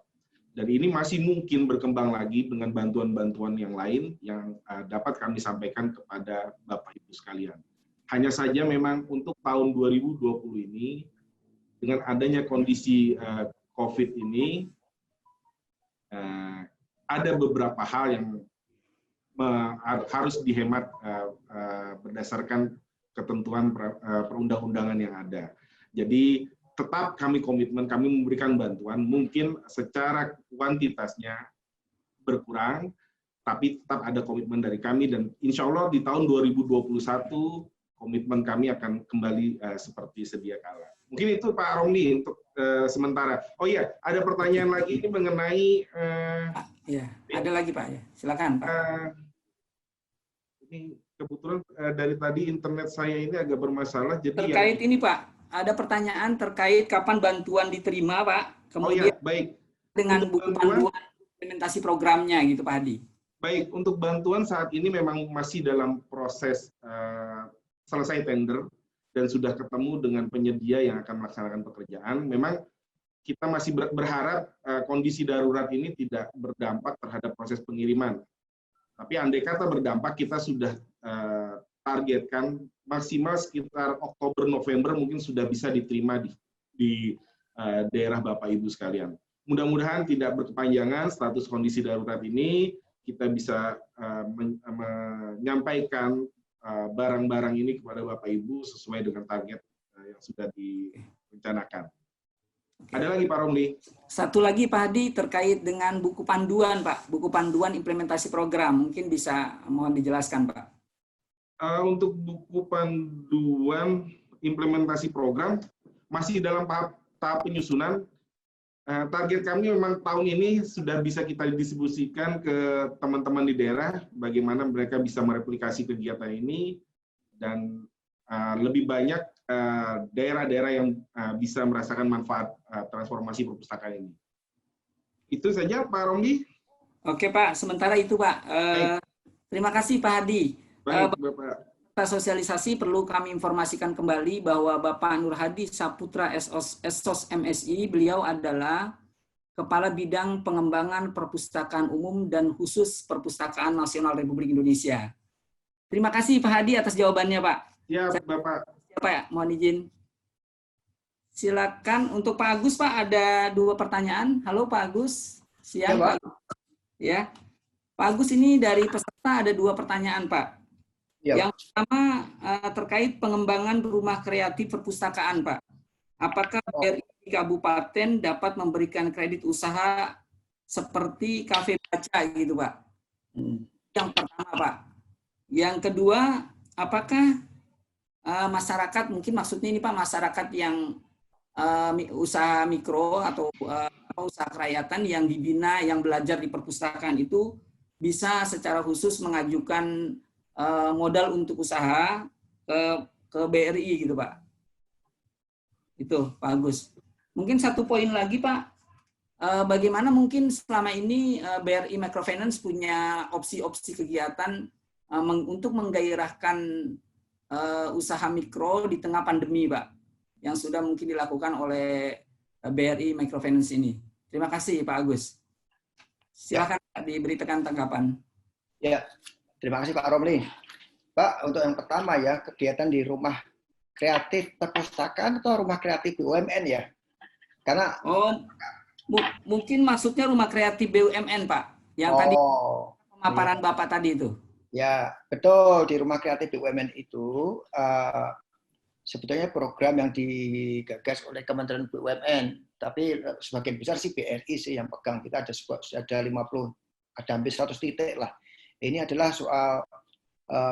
Dan ini masih mungkin berkembang lagi dengan bantuan-bantuan yang lain yang dapat kami sampaikan kepada Bapak Ibu sekalian. Hanya saja memang untuk tahun 2020 ini, dengan adanya kondisi COVID ini, ada beberapa hal yang harus dihemat berdasarkan ketentuan perundang-undangan yang ada. Jadi tetap kami komitmen, kami memberikan bantuan, mungkin secara kuantitasnya berkurang, tapi tetap ada komitmen dari kami, dan insya Allah di tahun 2021 komitmen kami akan kembali seperti sedia kala. Mungkin itu Pak Romli untuk sementara. Oh iya, ada pertanyaan lagi ini mengenai... ya, ada lagi Pak, ya. Silakan Pak. Ini kebetulan dari tadi internet saya ini agak bermasalah. Jadi terkait ini Pak, ada pertanyaan terkait kapan bantuan diterima Pak, kemudian baik. Dengan buku panduan implementasi programnya gitu Pak Hadi. Baik, untuk bantuan saat ini memang masih dalam proses selesai tender dan sudah ketemu dengan penyedia yang akan melaksanakan pekerjaan. Memang kita masih berharap kondisi darurat ini tidak berdampak terhadap proses pengiriman. Tapi andai kata berdampak, kita sudah targetkan maksimal sekitar Oktober-November mungkin sudah bisa diterima di daerah Bapak Ibu sekalian. Mudah-mudahan tidak berkepanjangan status kondisi darurat ini, kita bisa menyampaikan barang-barang ini kepada Bapak Ibu sesuai dengan target yang sudah direncanakan. Ada lagi Pak Romli? Satu lagi Pak Hadi terkait dengan buku panduan Pak, buku panduan implementasi program, mungkin bisa mohon dijelaskan Pak. Untuk buku panduan implementasi program masih dalam tahap penyusunan. Target kami memang tahun ini sudah bisa kita distribusikan ke teman-teman di daerah, bagaimana mereka bisa mereplikasi kegiatan ini, dan lebih banyak daerah-daerah yang bisa merasakan manfaat transformasi perpustakaan ini. Itu saja Pak Romli. Oke Pak, sementara itu Pak. Terima kasih Pak Hadi. Baik, Bapak. sosialisasi perlu kami informasikan kembali bahwa Bapak Nur Hadi Saputra SOS MSI, beliau adalah Kepala Bidang Pengembangan Perpustakaan Umum dan Khusus Perpustakaan Nasional Republik Indonesia. Terima kasih Pak Hadi atas jawabannya, Pak. Ya, Bapak. Pak ya, mohon izin. Silakan untuk Pak Agus, Pak, ada 2 pertanyaan. Halo Pak Agus, siang Ya, Pak. Pak. Ya, Pak Agus, ini dari peserta ada 2 pertanyaan, Pak. Ya. Yang pertama terkait pengembangan rumah kreatif perpustakaan, Pak. Apakah BRI Kabupaten dapat memberikan kredit usaha seperti kafe baca gitu, Pak? Yang pertama, Pak. Yang kedua, apakah masyarakat, mungkin maksudnya ini Pak, masyarakat yang usaha mikro atau usaha kerakyatan yang dibina, yang belajar di perpustakaan itu bisa secara khusus mengajukan modal untuk usaha ke BRI gitu, Pak. Itu Pak Agus. Mungkin 1 poin lagi, Pak. Bagaimana mungkin selama ini BRI Microfinance punya opsi-opsi kegiatan untuk menggairahkan usaha mikro di tengah pandemi, Pak, yang sudah mungkin dilakukan oleh BRI Microfinance ini. Terima kasih Pak Agus. Silakan Pak, diberikan tanggapan. Ya, terima kasih Pak Romli. Pak, untuk yang pertama ya, kegiatan di rumah kreatif perpustakaan atau rumah kreatif BUMN ya? Karena mungkin maksudnya rumah kreatif BUMN, Pak, yang tadi pemaparan Bapak tadi itu. Ya, betul, di rumah kreatif BUMN itu sebetulnya program yang digagas oleh Kementerian BUMN, tapi sebagian besar sih BRI sih yang pegang. Kita ada 50, ada hampir 100 titik lah. Ini adalah soal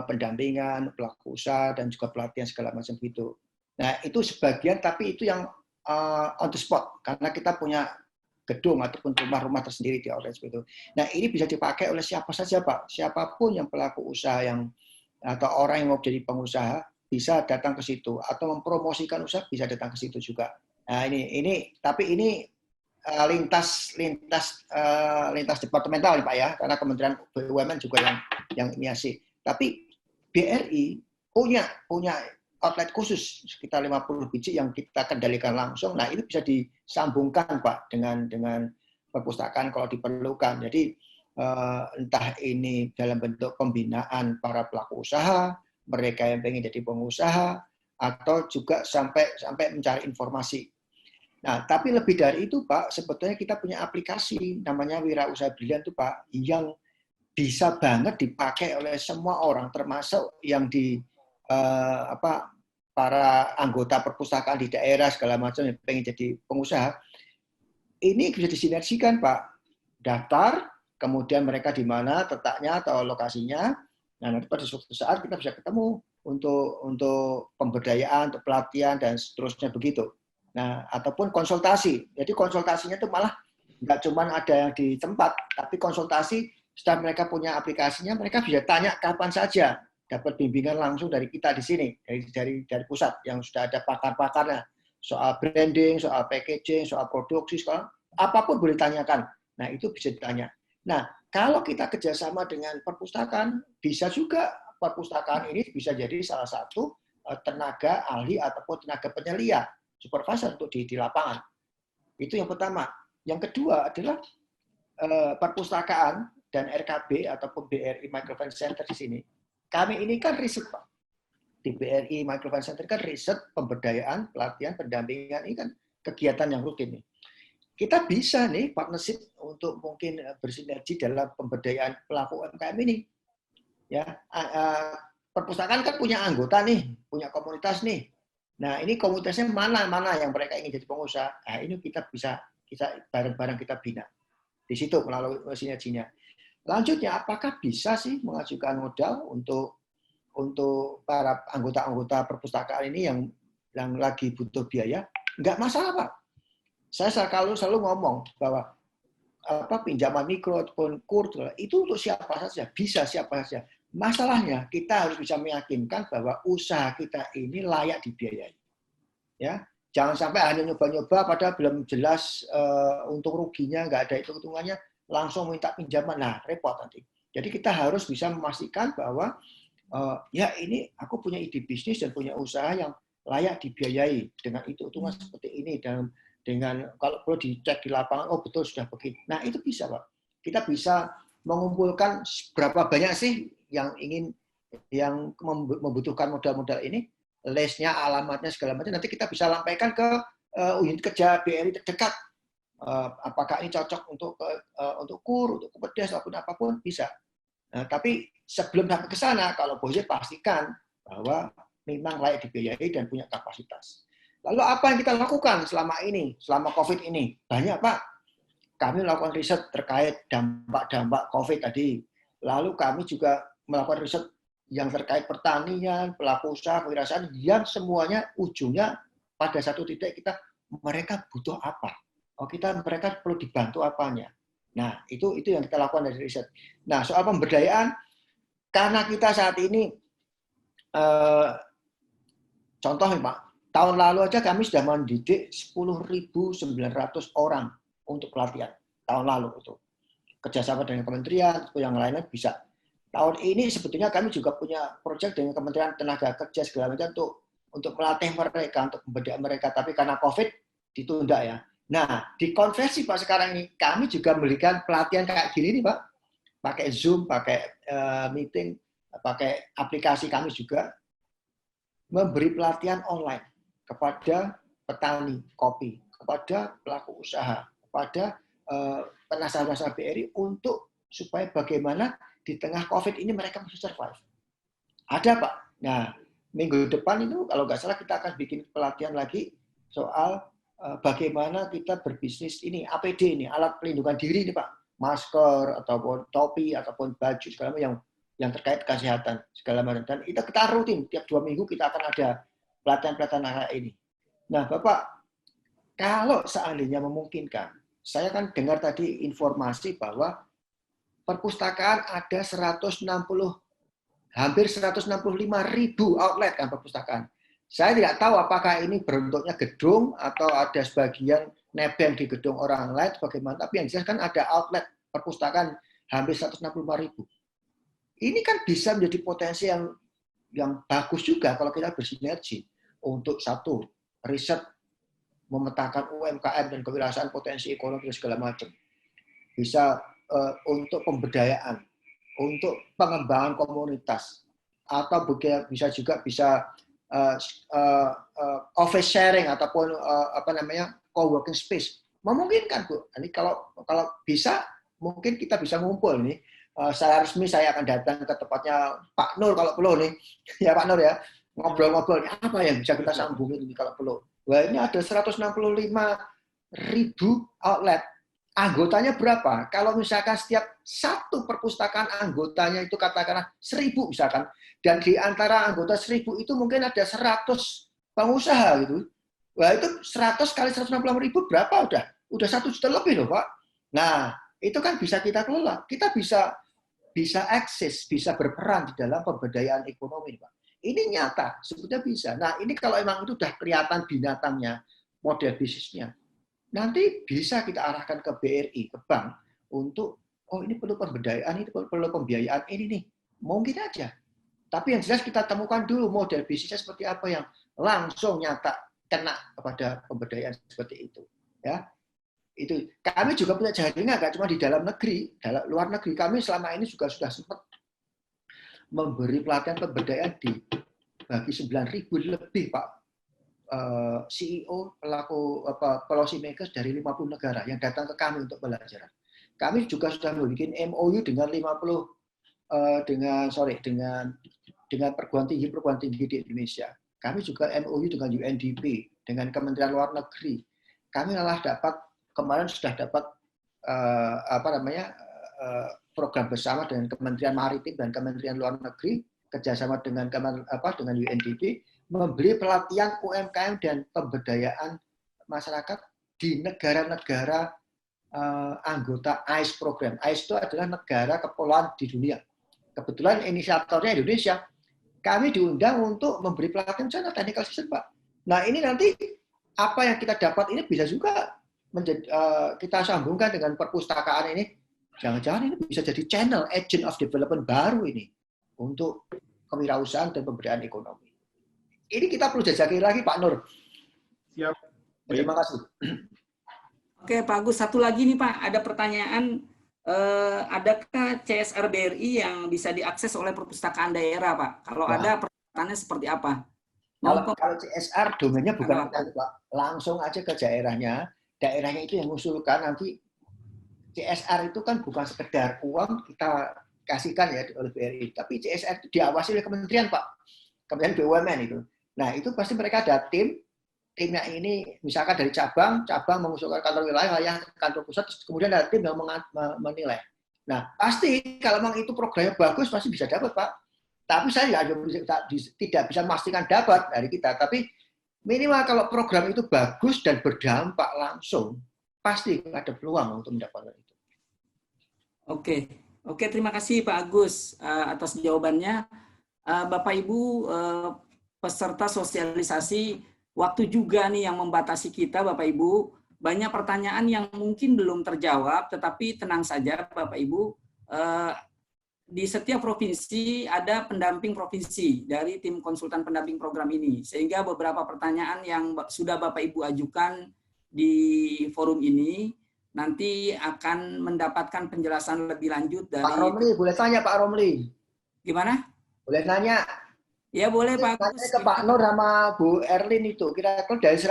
pendampingan pelaku usaha dan juga pelatihan segala macam gitu. Nah, itu sebagian, tapi itu yang on the spot, karena kita punya gedung ataupun rumah-rumah tersendiri di Orange itu. Nah, ini bisa dipakai oleh siapa saja, Pak. Siapapun yang pelaku usaha atau orang yang mau jadi pengusaha bisa datang ke situ, atau mempromosikan usaha bisa datang ke situ juga. Nah, tapi ini lintas departemental nih Pak ya, karena Kementerian BUMN juga yang inisiasi. Tapi BRI punya outlet khusus sekitar 50 biji yang kita kendalikan langsung. Nah, ini bisa disambungkan Pak dengan perpustakaan kalau diperlukan. Jadi entah ini dalam bentuk pembinaan para pelaku usaha, mereka yang pengen jadi pengusaha, atau juga sampai mencari informasi. Nah, tapi lebih dari itu Pak, sebetulnya kita punya aplikasi namanya Wirausaha Brilian itu Pak, yang bisa banget dipakai oleh semua orang, termasuk yang para anggota perpustakaan di daerah segala macam yang pengen jadi pengusaha. Ini bisa disinergikan Pak. Daftar, kemudian mereka di mana letaknya atau lokasinya. Nah, nanti pada suatu saat kita bisa ketemu untuk pemberdayaan, untuk pelatihan dan seterusnya begitu. Nah, ataupun konsultasi. Jadi konsultasinya itu malah nggak cuma ada yang di tempat, tapi konsultasi setelah mereka punya aplikasinya, mereka bisa tanya kapan saja, dapat bimbingan langsung dari kita di sini, dari pusat yang sudah ada pakar-pakarnya, soal branding, soal packaging, soal produksi, soal apapun boleh tanyakan. Nah, itu bisa ditanya. Nah, kalau kita kerjasama dengan perpustakaan, bisa juga perpustakaan ini bisa jadi salah satu tenaga ahli ataupun tenaga penyelia, supervisor untuk di lapangan. Itu yang pertama. Yang kedua adalah perpustakaan dan RKB ataupun BRI Microfinance Center di sini. Kami ini kan riset, Pak. Di BRI Microfinance Center kan riset, pemberdayaan, pelatihan, pendampingan, ini kan kegiatan yang rutin nih. Kita bisa nih partnership untuk mungkin bersinergi dalam pemberdayaan pelaku UMKM ini. Ya, perpustakaan kan punya anggota nih, punya komunitas nih. Nah, ini komunitasnya mana yang mereka ingin jadi pengusaha. Nah, ini kita bisa bareng-bareng kita bina. Di situ melalui sinerginya. Lanjutnya, apakah bisa sih mengajukan modal untuk para anggota-anggota perpustakaan ini yang lagi butuh biaya? Enggak masalah, Pak. Saya selalu ngomong bahwa pinjaman mikro ataupun kur itu untuk siapa saja, bisa siapa saja. Masalahnya kita harus bisa meyakinkan bahwa usaha kita ini layak dibiayai. Ya, jangan sampai hanya nyoba-nyoba padahal belum jelas untung ruginya, nggak ada hitung-hitungannya, langsung minta pinjaman. Nah, repot nanti. Jadi kita harus bisa memastikan bahwa ya ini aku punya ide bisnis dan punya usaha yang layak dibiayai dengan hitung-hitungan seperti ini, dan dengan kalau perlu dicek di lapangan, oh betul sudah begini. Nah itu bisa Pak. Kita bisa mengumpulkan berapa banyak sih yang membutuhkan modal-modal ini, listnya, alamatnya, segala macam. Nanti kita bisa sampaikan ke unit kerja BRI terdekat. Apakah ini cocok untuk KUR, untuk Kepedes, ataupun apapun, bisa. Nah, tapi sebelum sampai ke sana, kalau boleh pastikan bahwa memang layak dibiayai dan punya kapasitas. Lalu apa yang kita lakukan selama ini, selama COVID ini? Banyak Pak. Kami melakukan riset terkait dampak-dampak COVID tadi. Lalu kami juga melakukan riset yang terkait pertanian, pelaku usaha, kewirausahaan, yang semuanya ujungnya pada satu titik mereka butuh apa? Mereka perlu dibantu apanya? Nah, itu yang kita lakukan dari riset. Nah, soal pemberdayaan, karena kita saat ini, contoh nih Pak, tahun lalu aja kami sudah mendidik 10.900 orang untuk pelatihan. Tahun lalu itu. Kerjasama dengan kementerian, atau yang lainnya bisa. Tahun ini sebetulnya kami juga punya proyek dengan Kementerian Tenaga Kerja segala macam untuk melatih mereka, untuk pemberdayaan mereka. Tapi karena COVID ditunda ya. Nah, dikonversi Pak sekarang ini, kami juga memberikan pelatihan kayak gini nih Pak. Pakai Zoom, pakai meeting, pakai aplikasi kami juga. Memberi pelatihan online kepada petani kopi, kepada pelaku usaha, kepada penasihat BRI supaya bagaimana di tengah COVID ini mereka bisa survive. Ada Pak. Nah, minggu depan itu kalau nggak salah kita akan bikin pelatihan lagi soal bagaimana kita berbisnis ini, APD ini, alat pelindungan diri ini Pak, masker ataupun topi ataupun baju segala macam yang terkait kesehatan segala macam. Dan itu kita rutin tiap 2 minggu kita akan ada pelatihan-pelatihan ini. Nah Bapak, kalau seandainya memungkinkan, saya kan dengar tadi informasi bahwa perpustakaan ada hampir 165.000 outlet kan perpustakaan. Saya tidak tahu apakah ini bentuknya gedung atau ada sebagian nebeng di gedung orang lain bagaimana, tapi yang jelas kan ada outlet perpustakaan hampir 165.000. Ini kan bisa menjadi potensi yang bagus juga kalau kita bersinergi untuk satu riset memetakan UMKM dan kewirausahaan potensi ekonomi dan segala macam. Bisa untuk pemberdayaan, untuk pengembangan komunitas, atau bisa office sharing ataupun co-working space. Memungkinkan Bu. Ini kalau bisa mungkin kita bisa ngumpul nih. Secara resmi saya akan datang ke tempatnya Pak Nur kalau perlu nih. Ya Pak Nur ya. Ngobrol-ngobrol apa yang bisa kita sambungin ini kalau perlu. Wah, ini ada 165.000 outlet. Anggotanya berapa? Kalau misalkan setiap satu perpustakaan anggotanya itu katakanlah 1.000 misalkan, dan di antara anggota 1.000 itu mungkin ada 100 pengusaha gitu. Wah itu 100 kali 160.000 berapa udah 1 juta lebih loh Pak. Nah itu kan bisa kita kelola. Kita bisa akses, bisa berperan di dalam pemberdayaan ekonomi Pak. Ini nyata, sebetulnya bisa. Nah ini kalau emang itu udah kelihatan binatangnya, model bisnisnya, nanti bisa kita arahkan ke BRI, ke bank, untuk, ini perlu pemberdayaan, ini perlu pembiayaan, ini nih. Mungkin aja. Tapi yang jelas kita temukan dulu model bisnisnya seperti apa yang langsung nyata kena kepada pemberdayaan seperti itu. Ya, itu. Kami juga punya jaringan, nggak cuma di dalam negeri, luar negeri. Kami selama ini juga sudah sempat memberi pelatihan pemberdayaan bagi 9.000 lebih Pak. CEO, pelaku policy makers dari 50 negara yang datang ke kami untuk belajar. Kami juga sudah membuat MOU dengan dengan perguruan tinggi di Indonesia. Kami juga MOU dengan UNDP, dengan Kementerian Luar Negeri. Kami kemarin sudah dapat program bersama dengan Kementerian Maritim dan Kementerian Luar Negeri, kerjasama dengan UNDP, memberi pelatihan UMKM dan pemberdayaan masyarakat di negara-negara anggota AIS program. AIS itu adalah negara kepulauan di dunia. Kebetulan inisiatornya Indonesia. Kami diundang untuk memberi pelatihan sana technical assistance Pak. Nah ini nanti apa yang kita dapat ini bisa juga kita sambungkan dengan perpustakaan ini. Jangan-jangan ini bisa jadi channel agent of development baru ini untuk kewirausahaan dan pemberdayaan ekonomi. Ini kita perlu jajaki lagi Pak Nur. Siap. Terima kasih. Oke Pak Agus, satu lagi nih Pak, ada pertanyaan, adakah CSR BRI yang bisa diakses oleh perpustakaan daerah Pak? Kalau ada, pertanyaannya seperti apa? Kalau CSR domainnya bukan kita, Pak. Langsung aja ke daerahnya. Daerahnya itu yang mengusulkan. Nanti CSR itu kan bukan sekedar uang kita kasihkan ya oleh BRI, tapi CSR itu diawasi oleh kementerian Pak, Kementerian BUMN itu. Nah itu pasti mereka ada timnya ini misalkan dari cabang mengusulkan kantor wilayah, kantor pusat, kemudian ada tim yang menilai. Nah pasti kalau memang itu programnya bagus pasti bisa dapat Pak. Tapi saya tidak bisa memastikan dapat dari kita. Tapi minimal kalau program itu bagus dan berdampak langsung, pasti ada peluang untuk mendapatkan itu. Oke, terima kasih Pak Agus atas jawabannya. Bapak Ibu peserta sosialisasi, waktu juga nih yang membatasi kita Bapak Ibu. Banyak pertanyaan yang mungkin belum terjawab, tetapi tenang saja Bapak Ibu. Di setiap provinsi ada pendamping provinsi dari tim konsultan pendamping program ini. Sehingga beberapa pertanyaan yang sudah Bapak Ibu ajukan di forum ini nanti akan mendapatkan penjelasan lebih lanjut dari Pak Romli, boleh tanya Pak Romli? Gimana? Boleh nanya? Ya boleh Pak Agus. Tanya ke Pak Nur sama Bu Erlin itu, kira-kira dari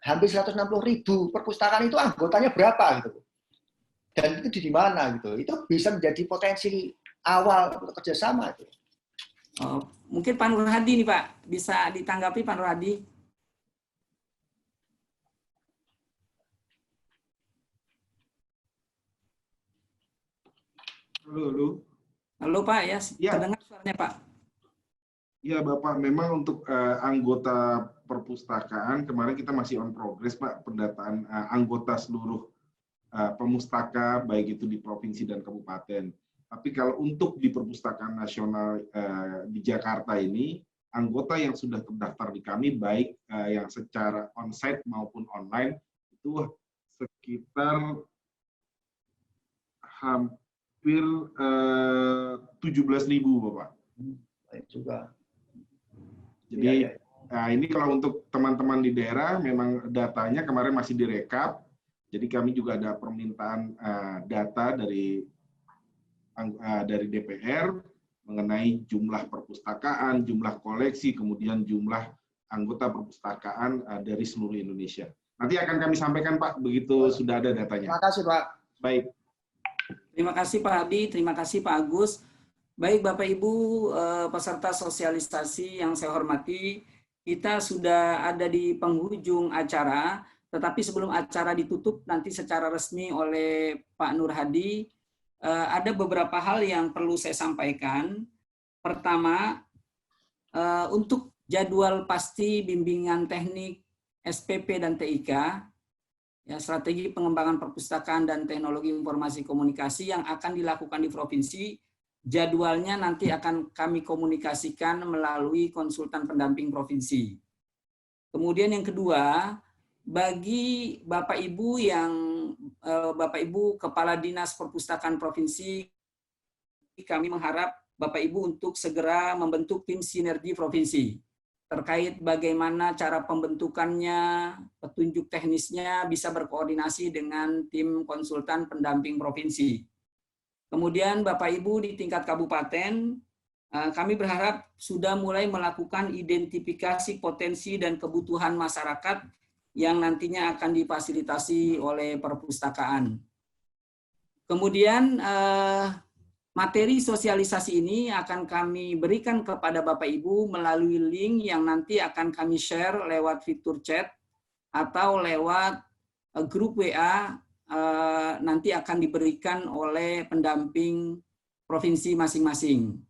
hampir 160 ribu perpustakaan itu anggotanya berapa gitu? Dan itu di mana gitu? Itu bisa menjadi potensi awal untuk kerjasama itu. Mungkin Pak Nur Hadi nih Pak, bisa ditanggapi Pak Nur Hadi? Halo Pak, ya terdengar suaranya Pak. Ya Bapak, memang untuk anggota perpustakaan kemarin kita masih on progress Pak, pendataan anggota seluruh pemustaka baik itu di provinsi dan kabupaten. Tapi kalau untuk di perpustakaan nasional di Jakarta ini, anggota yang sudah terdaftar di kami baik yang secara onsite maupun online itu sekitar hampir 17.000 Bapak. Baik juga. Jadi ini kalau untuk teman-teman di daerah memang datanya kemarin masih direkap. Jadi kami juga ada permintaan data dari DPR mengenai jumlah perpustakaan, jumlah koleksi, kemudian jumlah anggota perpustakaan dari seluruh Indonesia. Nanti akan kami sampaikan Pak begitu sudah ada datanya. Terima kasih Pak. Baik. Terima kasih Pak Hadi, terima kasih Pak Agus. Baik Bapak Ibu peserta sosialisasi yang saya hormati, kita sudah ada di penghujung acara. Tetapi sebelum acara ditutup nanti secara resmi oleh Pak Nur Hadi, ada beberapa hal yang perlu saya sampaikan. Pertama, untuk jadwal pasti bimbingan teknik SPP dan TIK, ya, strategi pengembangan perpustakaan dan teknologi informasi komunikasi yang akan dilakukan di provinsi, jadwalnya nanti akan kami komunikasikan melalui konsultan pendamping provinsi. Kemudian yang kedua, bagi Bapak Ibu Kepala Dinas Perpustakaan Provinsi, kami mengharap Bapak Ibu untuk segera membentuk tim sinergi provinsi terkait bagaimana cara pembentukannya, petunjuk teknisnya bisa berkoordinasi dengan tim konsultan pendamping provinsi. Kemudian Bapak Ibu di tingkat kabupaten, kami berharap sudah mulai melakukan identifikasi potensi dan kebutuhan masyarakat yang nantinya akan difasilitasi oleh perpustakaan. Kemudian materi sosialisasi ini akan kami berikan kepada Bapak Ibu melalui link yang nanti akan kami share lewat fitur chat atau lewat grup WA nanti akan diberikan oleh pendamping provinsi masing-masing.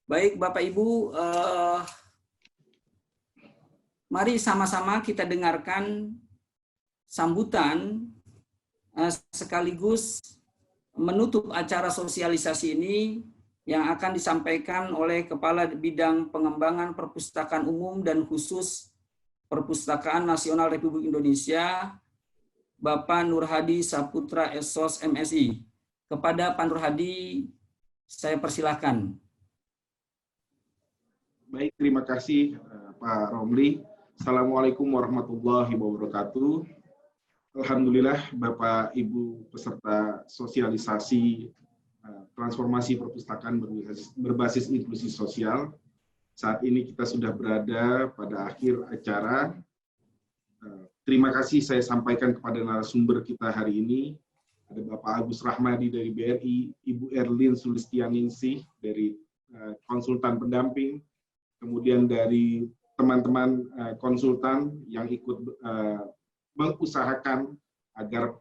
Baik Bapak Ibu, mari sama-sama kita dengarkan sambutan sekaligus menutup acara sosialisasi ini yang akan disampaikan oleh Kepala Bidang Pengembangan Perpustakaan Umum dan Khusus Perpustakaan Nasional Republik Indonesia, Bapak Nur Hadi Saputra SOS MSI. Kepada Pak Nur Hadi, saya persilahkan. Baik, terima kasih Pak Romli. Assalamualaikum warahmatullahi wabarakatuh. Alhamdulillah Bapak Ibu peserta sosialisasi transformasi perpustakaan berbasis inklusi sosial. Saat ini kita sudah berada pada akhir acara. Terima kasih saya sampaikan kepada narasumber kita hari ini. Ada Bapak Agus Rahmadi dari BRI, Ibu Erlin Sulistianingsih dari konsultan pendamping, kemudian dari teman-teman konsultan yang ikut mengusahakan agar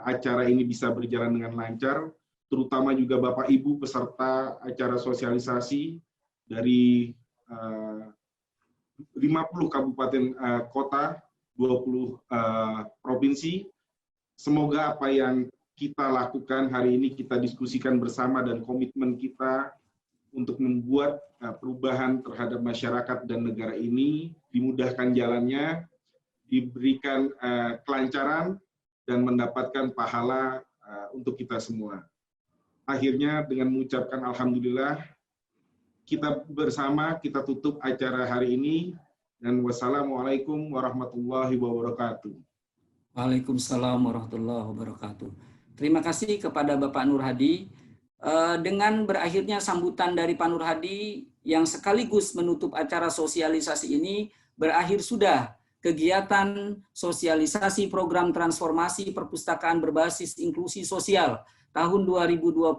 acara ini bisa berjalan dengan lancar, terutama juga Bapak Ibu peserta acara sosialisasi dari 50 kabupaten kota, 20 provinsi. Semoga apa yang kita lakukan hari ini kita diskusikan bersama dan komitmen kita untuk membuat perubahan terhadap masyarakat dan negara ini dimudahkan jalannya, diberikan kelancaran, dan mendapatkan pahala untuk kita semua. Akhirnya dengan mengucapkan Alhamdulillah, kita bersama kita tutup acara hari ini, dan wassalamualaikum warahmatullahi wabarakatuh. Waalaikumsalam warahmatullahi wabarakatuh. Terima kasih kepada Bapak Nur Hadi. Dengan berakhirnya sambutan dari Pak Nur Hadi yang sekaligus menutup acara sosialisasi ini, berakhir sudah kegiatan sosialisasi program transformasi perpustakaan berbasis inklusi sosial tahun 2020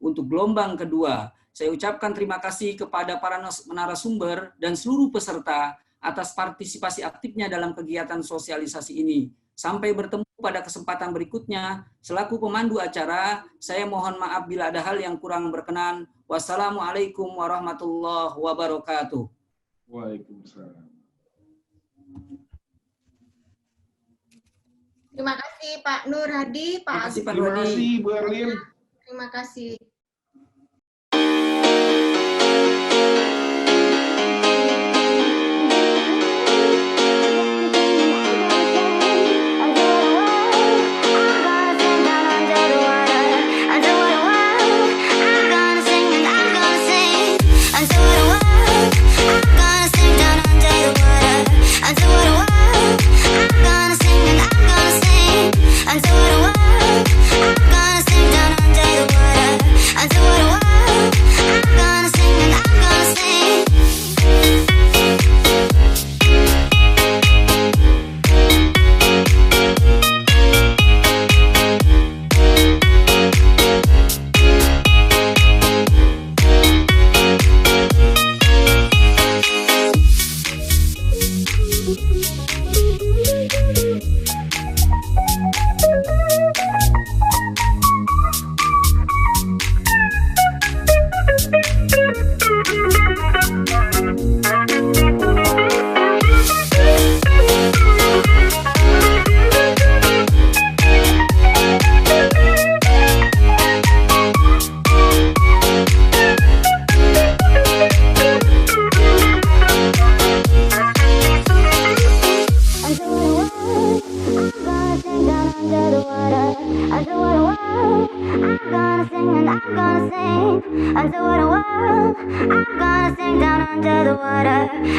untuk gelombang kedua. Saya ucapkan terima kasih kepada para narasumber dan seluruh peserta atas partisipasi aktifnya dalam kegiatan sosialisasi ini. Sampai bertemu pada kesempatan berikutnya. Selaku pemandu acara, saya mohon maaf bila ada hal yang kurang berkenan. Wassalamualaikum warahmatullahi wabarakatuh. Waalaikumsalam. Terima kasih Pak Nur Hadi, Pak Agus. Terima kasih Bu Erlin. Terima kasih.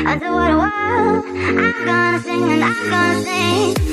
Under the water, I'm gonna sing and I'm gonna sing.